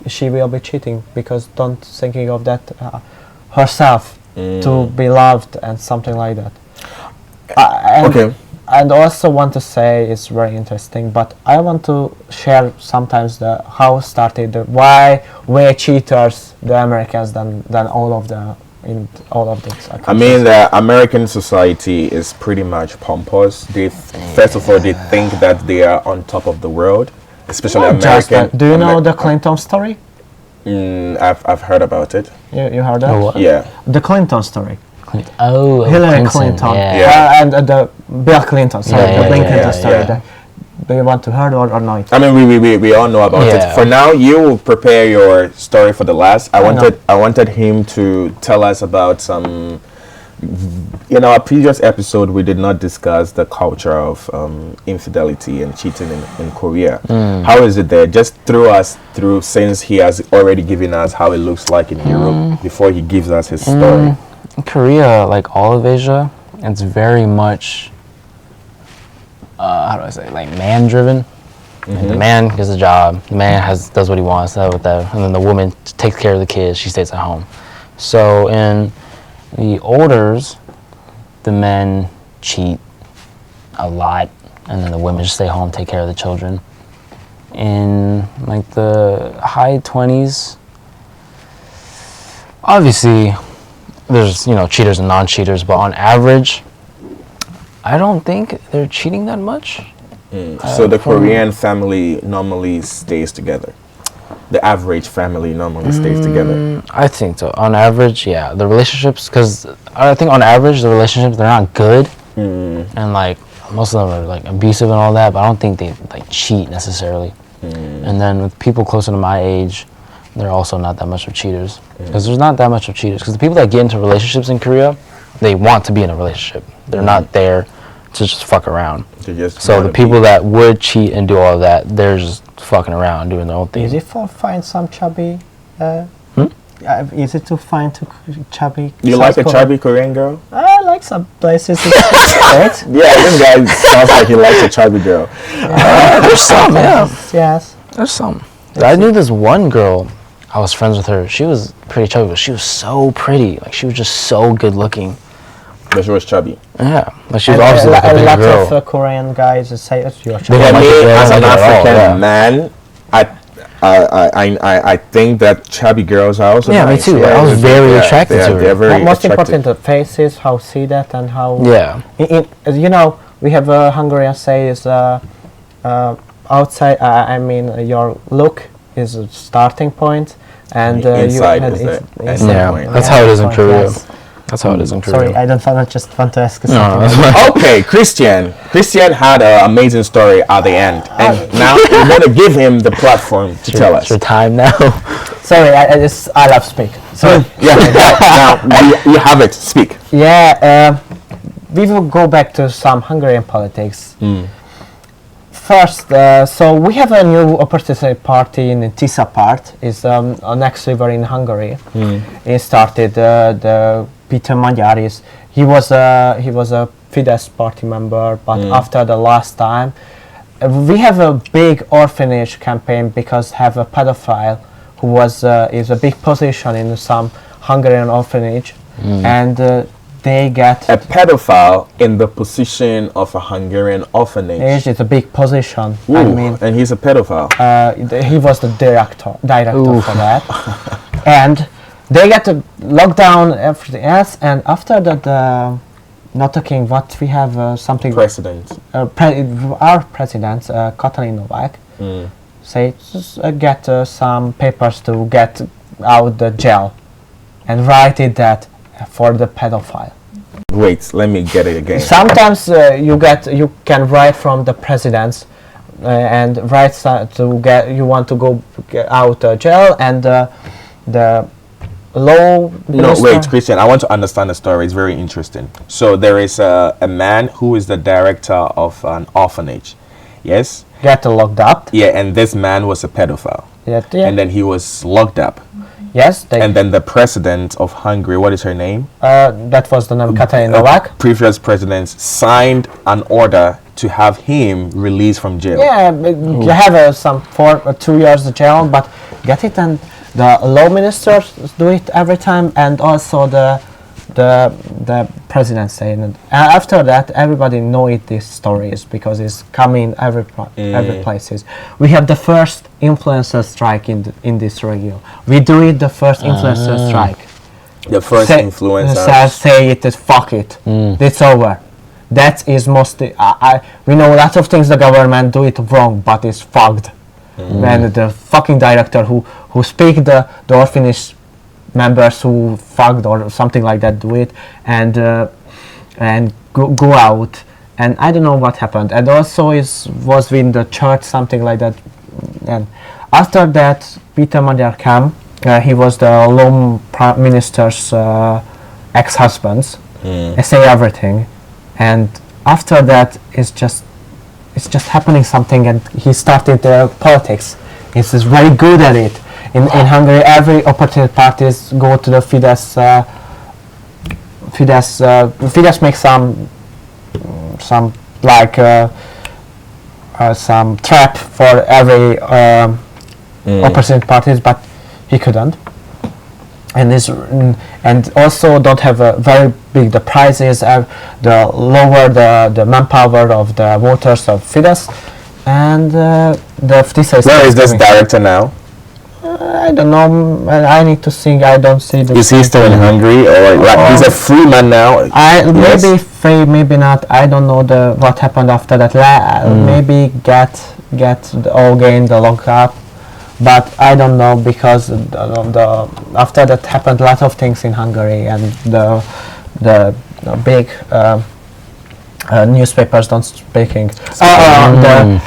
S3: she will be cheating, because don't thinking of that herself to be loved and something like that.
S2: Okay.
S3: And also want to say it's very interesting, but I want to share sometimes how started why we're cheaters, the Americans, than all of the in all of this.
S2: I mean, the American society is pretty much pompous. First of all, they think that they are on top of the world, especially American.
S3: Do you know the Clinton story?
S2: I've heard about it.
S3: You heard that?
S1: Oh,
S2: Yeah.
S3: The Clinton story.
S1: Hillary
S3: Clinton.
S1: Yeah.
S3: And the Bill Clinton. Sorry, the Bill Clinton story.
S2: Yeah.
S3: Do you want to hear or not?
S2: I mean, we all know about it. For now, you will prepare your story for the last. I wanted him to tell us about some. In our previous episode, we did not discuss the culture of infidelity and cheating in Korea. How is it there? Just through us through, since he has already given us how it looks like in Europe before he gives us his story.
S1: In Korea, like all of Asia, it's very much, how do I say, like man-driven. The man gets a job, the man does what he wants, and then the woman takes care of the kids, she stays at home. So in the olders, the men cheat a lot, and then the women just stay home, take care of the children. In like the high 20s, obviously, there's, cheaters and non-cheaters, but on average, I don't think they're cheating that much.
S2: So the Korean family normally stays together. The average family normally stays together.
S1: I think so. On average, yeah. The relationships, because I think on average, the relationships, they're not good. And like, most of them are like abusive and all that, but I don't think they like cheat necessarily. And then with people closer to my age, they're also not that much of cheaters. Because there's not that much of cheaters. Because the people that get into relationships in Korea, they want to be in a relationship. They're not there to just fuck around. So the people that would cheat and do all of that, they're just fucking around doing their own thing.
S3: Is it for find some chubby? Is it to find chubby?
S2: You like a chubby Korean girl?
S3: I like some places. Right?
S2: Yeah, this guy sounds like he likes a chubby girl.
S1: There's some, yeah.
S3: Yes.
S1: There's some. I knew this one girl. I was friends with her. She was pretty chubby, but she was so pretty. Like, she was just so good looking.
S2: But she was chubby.
S1: Yeah, but she was obviously like a big girl.
S3: A lot of Korean guys say you're chubby.
S2: For me, as an African man, I think that chubby girls are also nice.
S1: Me too. I was very attracted to her.
S2: They're very
S3: most
S2: attractive.
S3: important, the faces, how see that, and how.
S1: Yeah.
S3: We have a Hungarian say is outside. Your look is a starting point, and
S2: inside is the end point.
S1: That's how it is in Korea.
S3: Yes.
S1: That's how it is in Korea.
S3: Sorry, I don't just want to ask something.
S1: No, that's fine.
S2: Okay, Christian had an amazing story at the end, and now we're going to give him the platform to tell us.
S1: It's your time now.
S3: Sorry, I love speak. Sorry.
S2: Now you have it. Speak.
S3: Yeah, we will go back to some Hungarian politics. First, so we have a new opportunity party in Tisza part. It's next river in Hungary. It started the Peter Magyaris. He was a Fidesz party member, but after the last time, we have a big orphanage campaign because have a pedophile who is a big position in some Hungarian orphanage, and they get
S2: a pedophile in the position of a Hungarian orphanage.
S3: It's a big position.
S2: Ooh, and he's a pedophile.
S3: He was the director for that, and they get to lock down everything else. And after that, not talking what we have something.
S2: President.
S3: Our president, Katalin Novak, say get some papers to get out the jail, and write it that for the pedophile.
S2: Wait, let me get it again.
S3: Sometimes you can write from the presidents and write you want to go out jail, and the law
S2: No, wait, Christian, I want to understand the story. It's very interesting. So there is a man who is the director of an orphanage. Yes?
S3: get locked up.
S2: Yeah, and this man was a pedophile.
S3: Yeah.
S2: And then he was locked up.
S3: Yes.
S2: And then the president of Hungary, what is her name?
S3: That was the name, Katalin Novak.
S2: Previous presidents signed an order to have him released from jail.
S3: Yeah, you have some 2 years jail, but get it, and the law ministers do it every time, and also the president saying it. After that, everybody know it. These stories because it's coming every places. We have the first influencer strike in this region. We do it the first influencer strike.
S2: The first influencer
S3: say it is fuck it. It's over. That is mostly. We know lots of things the government do it wrong, but it's fucked. And the fucking director who speak the orphanage members who fucked or something like that do it, and go out, and I don't know what happened. And also was in the church, something like that. And after that, Peter Magyar came. He was the law prime minister's ex-husband. I say everything, and after that it's just happening something, and he started politics. He's very good at it. In Hungary, every opportunity parties go to the Fidesz. Fidesz makes some like some trap for every opposite parties, but he couldn't. And also don't have a very big the prices, the lower the manpower of the voters of Fidesz, and the Fidesz.
S2: Where is this director now?
S3: I don't know. I need to see. I don't see the.
S2: Is he still in Hungary, or like he's a free man now?
S3: Maybe free, maybe not. I don't know what happened after that. Maybe get again the lockup, but I don't know because after that happened a lot of things in Hungary, and the big newspapers don't speaking. The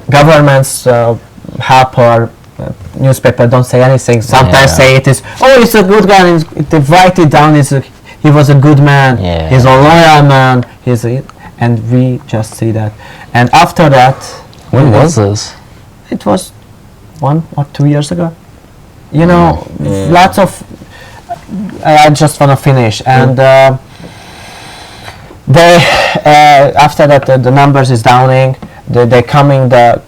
S3: government's helper. Newspaper don't say anything. Sometimes say it is. Oh, he's a good guy. They write it down. He was a good man. He's a loyal man. And we just see that. And after that,
S1: when was this?
S3: It was 1 or 2 years ago. You know, lots of. I just want to finish, and they after that the numbers is downing. They coming the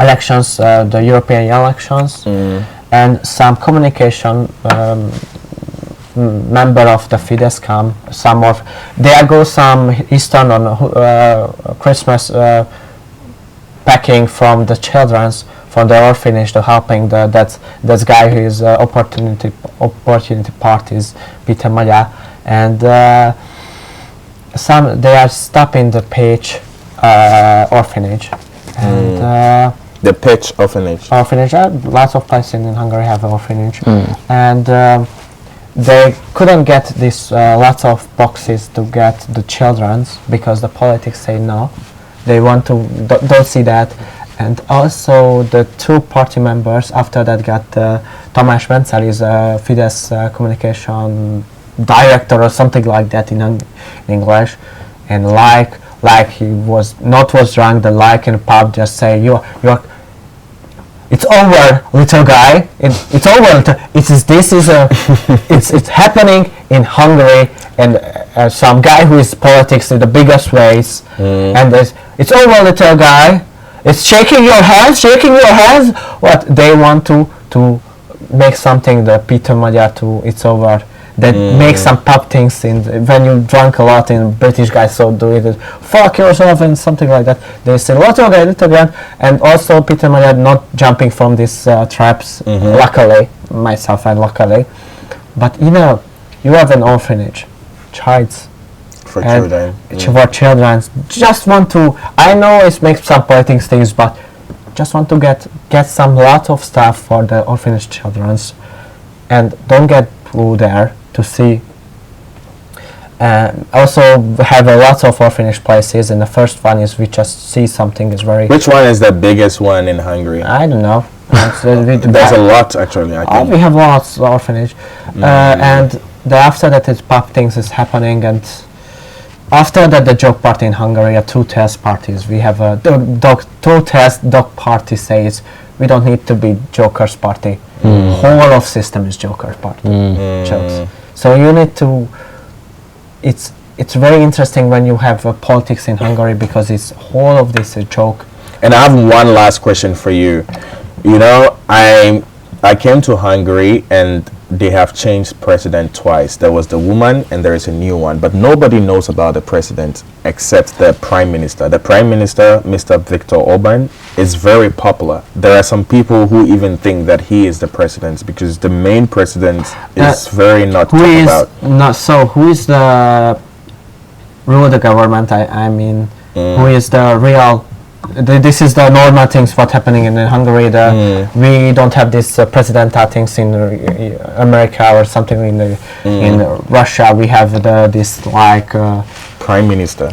S3: elections, the European elections, and some communication member of the Fidesz come. There go some Eastern on Christmas packing from the children's from the orphanage to helping that guy who is opportunity parties, Peter Magyar, and they are stopping the page orphanage, and
S2: the pitch orphanage.
S3: Lots of places in Hungary have an orphanage, and they couldn't get this lots of boxes to get the children's because the politics say no. They want to don't see that, and also the two party members after that got Tamás Vencel is a Fidesz communication director or something like that in English, and like he was drunk, the like in pub just say you're it's over, little guy. It's over. It's happening in Hungary, and some guy who is politics in the biggest ways, and it's over, little guy. It's shaking your hands. What they want to make something the Peter Magyar to it's over. That makes some pub things when you drunk a lot in British guys so do it fuck yourself and something like that. They say little guy, and also Peter Magyar not jumping from these traps. Luckily, but you know, you have an orphanage, childs.
S2: For
S3: and
S2: children.
S3: for children. Just want to. I know it makes some politics things, but just want to get some lot of stuff for the orphanage childrens, and don't get through there to see. Also have a lot of orphanage places, and the first one is we just see something is very.
S2: Which one is the biggest one in Hungary?
S3: I don't know.
S2: There's a lot actually. I think.
S3: We have lots of orphanage, and after that is pop things is happening, and after that the joke party in Hungary are two test parties. We have a dog party says we don't need to be jokers party. Whole of system is jokers party jokes. So you need to. It's very interesting when you have politics in Hungary because it's whole of this a joke.
S2: And I have one last question for you. You know, I came to Hungary and they have changed president twice. There was the woman and there is a new one, but nobody knows about the president except the prime minister. The prime minister, Mr. Viktor Orban, is very popular. There are some people who even think that he is the president because the main president is very not talked about.
S3: Who is the rule the government? I mean, who is the real? This is the normal things what happening in Hungary. We don't have this presidential things in America or something in Russia. We have this like
S2: prime minister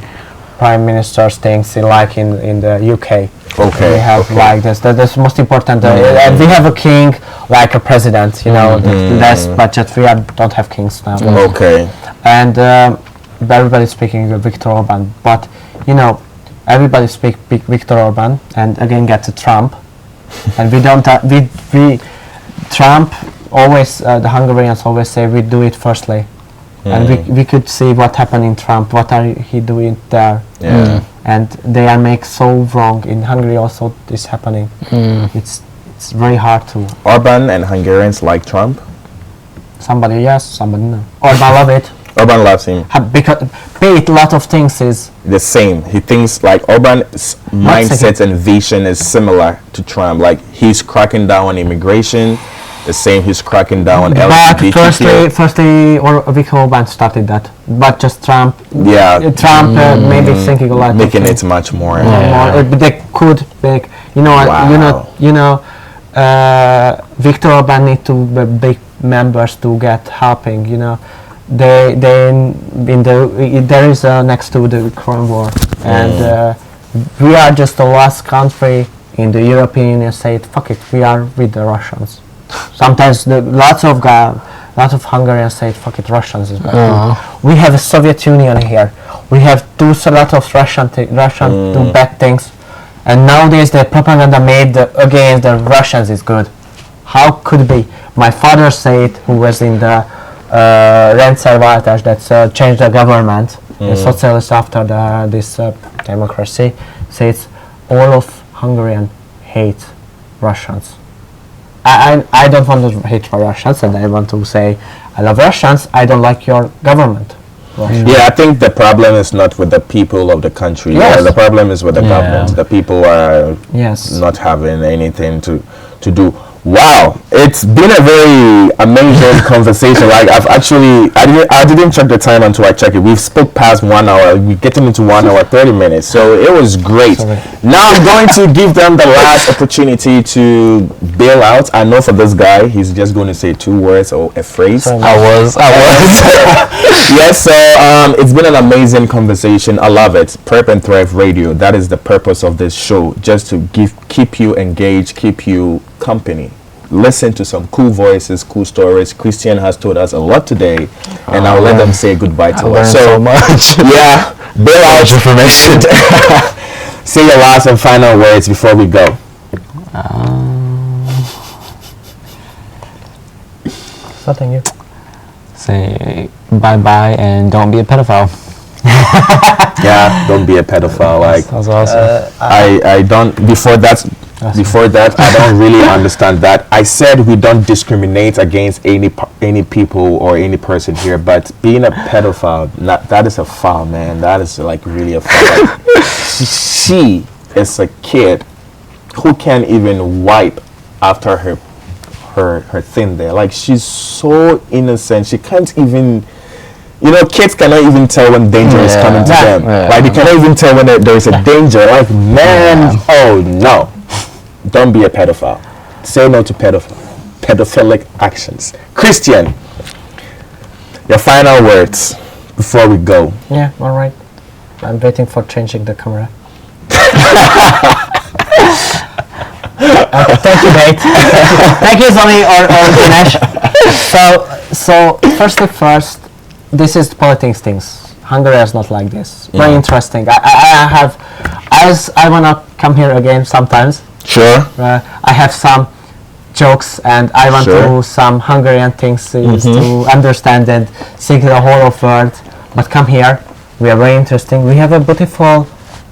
S3: things like in the UK.
S2: Okay.
S3: We have like this. That's most important. And we have a king like a president. You know, less budget. We don't have kings now.
S2: Okay.
S3: And everybody's speaking Viktor Orban, but you know. Everybody speak Viktor Orban and again get to Trump, and we don't. We Trump always the Hungarians always say we do it firstly, and we could see what happened in Trump. What are he doing there? And they are make so wrong in Hungary. Also, this happening. It's very hard to.
S2: Orban and Hungarians like Trump.
S3: Somebody yes, somebody no. Orban love it.
S2: Orban loves him.
S3: Because a lot of things is
S2: the same. He thinks like Orban's mindset and vision is similar to Trump. Like he's cracking down on immigration, the same he's cracking down on LGBT.
S3: But firstly, Viktor Orban started that. But just Trump.
S2: Yeah.
S3: Trump maybe thinking a lot.
S2: Making it much more.
S3: They could make. You know.
S2: Wow.
S3: Viktor Orban need to be big members to get helping. You know. There is next to the Ukraine war, and we are just the last country in the European Union say fuck it, we are with the Russians. Sometimes lots of Hungarians say fuck it, Russians is bad. We have a Soviet Union here. We have a lot of Russian do bad things, and nowadays the propaganda made against the Russians is good. How could be? My father said, who was in the rendszerváltás that changed the government, the socialists after this democracy, says all of Hungarian hate Russians. I don't want to hate Russians, and I want to say I love Russians. I don't like your government.
S2: Yeah, I think the problem is not with the people of the country.
S3: Yes.
S2: The problem is with the government. The people are not having anything to do. Wow, it's been a very amazing conversation. Like I didn't check the time until I checked it. We've spoke past 1 hour. We're getting into 1 hour 30 minutes, so it was great. Now I'm going to give them the last opportunity to bail out. I know for this guy, he's just going to say 2 words or a phrase.
S1: I was.
S2: Yes. So it's been an amazing conversation. I love it. Prep and Thrive Radio. That is the purpose of this show, just to keep you engaged, keep you company. Listen to some cool voices, cool stories. Christian has told us a lot today, and I'll let them say goodbye to us.
S1: So much.
S2: Yeah, bail out information. Say your last and final words before we go.
S3: Thank you.
S1: Say bye-bye and don't be a pedophile.
S2: Yeah, don't be a pedophile. Like
S1: That's awesome.
S2: I don't. Before that, I don't really understand that. I said we don't discriminate against any people or any person here, but being a pedophile, that is a foul, man. That is like really a foul. Like, she is a kid who can't even wipe after her thing there. Like she's so innocent. She can't even You know, kids cannot even tell when danger is coming to them.
S1: Yeah.
S2: Like, they cannot even tell when there is a danger. Like, man, oh no. Don't be a pedophile. Say no to pedophilic actions. Christian, your final words before we go.
S3: Yeah, all right. I'm waiting for changing the camera. Thank you, mate. Thank you, Zoe or Dinesh. So first, this is politics things. Hungary is not like this. Very interesting. I wanna come here again sometimes.
S2: Sure.
S3: I have some jokes and I want to some Hungarian things to understand and think the whole of world. But come here, we are very interesting. We have a beautiful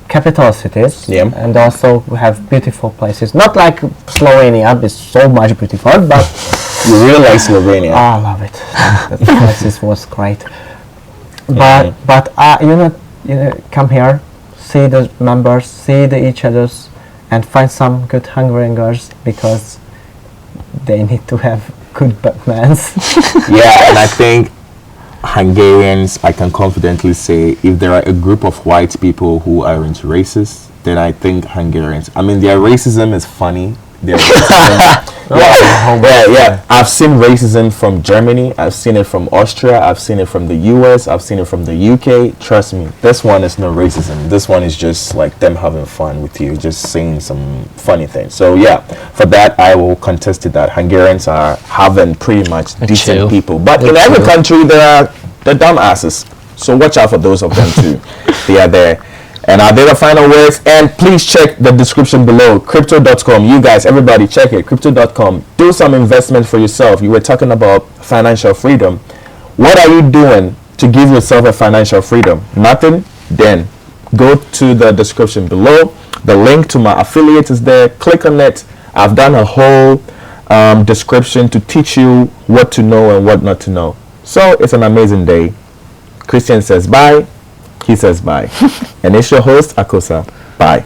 S3: capital cities, and also we have beautiful places. Not like Slovenia, it's so much beautiful, but
S2: you really like Slovenia.
S3: I love it. The places was great. But you know, come here, see the members, see each others, and find some good Hungarian girls because they need to have good mans.
S2: Yeah, and I think Hungarians, I can confidently say, if there are a group of white people who are into racist, then I think Hungarians. I mean, their racism is funny. Their racism, yeah. I've seen racism from Germany. I've seen it from Austria. I've seen it from the US. I've seen it from the UK. Trust me, this one is no racism. This one is just like them having fun with you, just saying some funny things. So yeah, for that I will contest to that. Hungarians are having pretty much decent people, but in every country there are the dumbasses. So watch out for those of them too. They are there. And they're the final words. And please check the description below. Crypto.com. You guys, everybody, check it. Crypto.com. Do some investment for yourself. You were talking about financial freedom. What are you doing to give yourself a financial freedom? Nothing? Then go to the description below. The link to my affiliate is there. Click on it. I've done a whole description to teach you what to know and what not to know. So it's an amazing day. Christian says bye. He says bye. And it's your host, Akosa. Bye.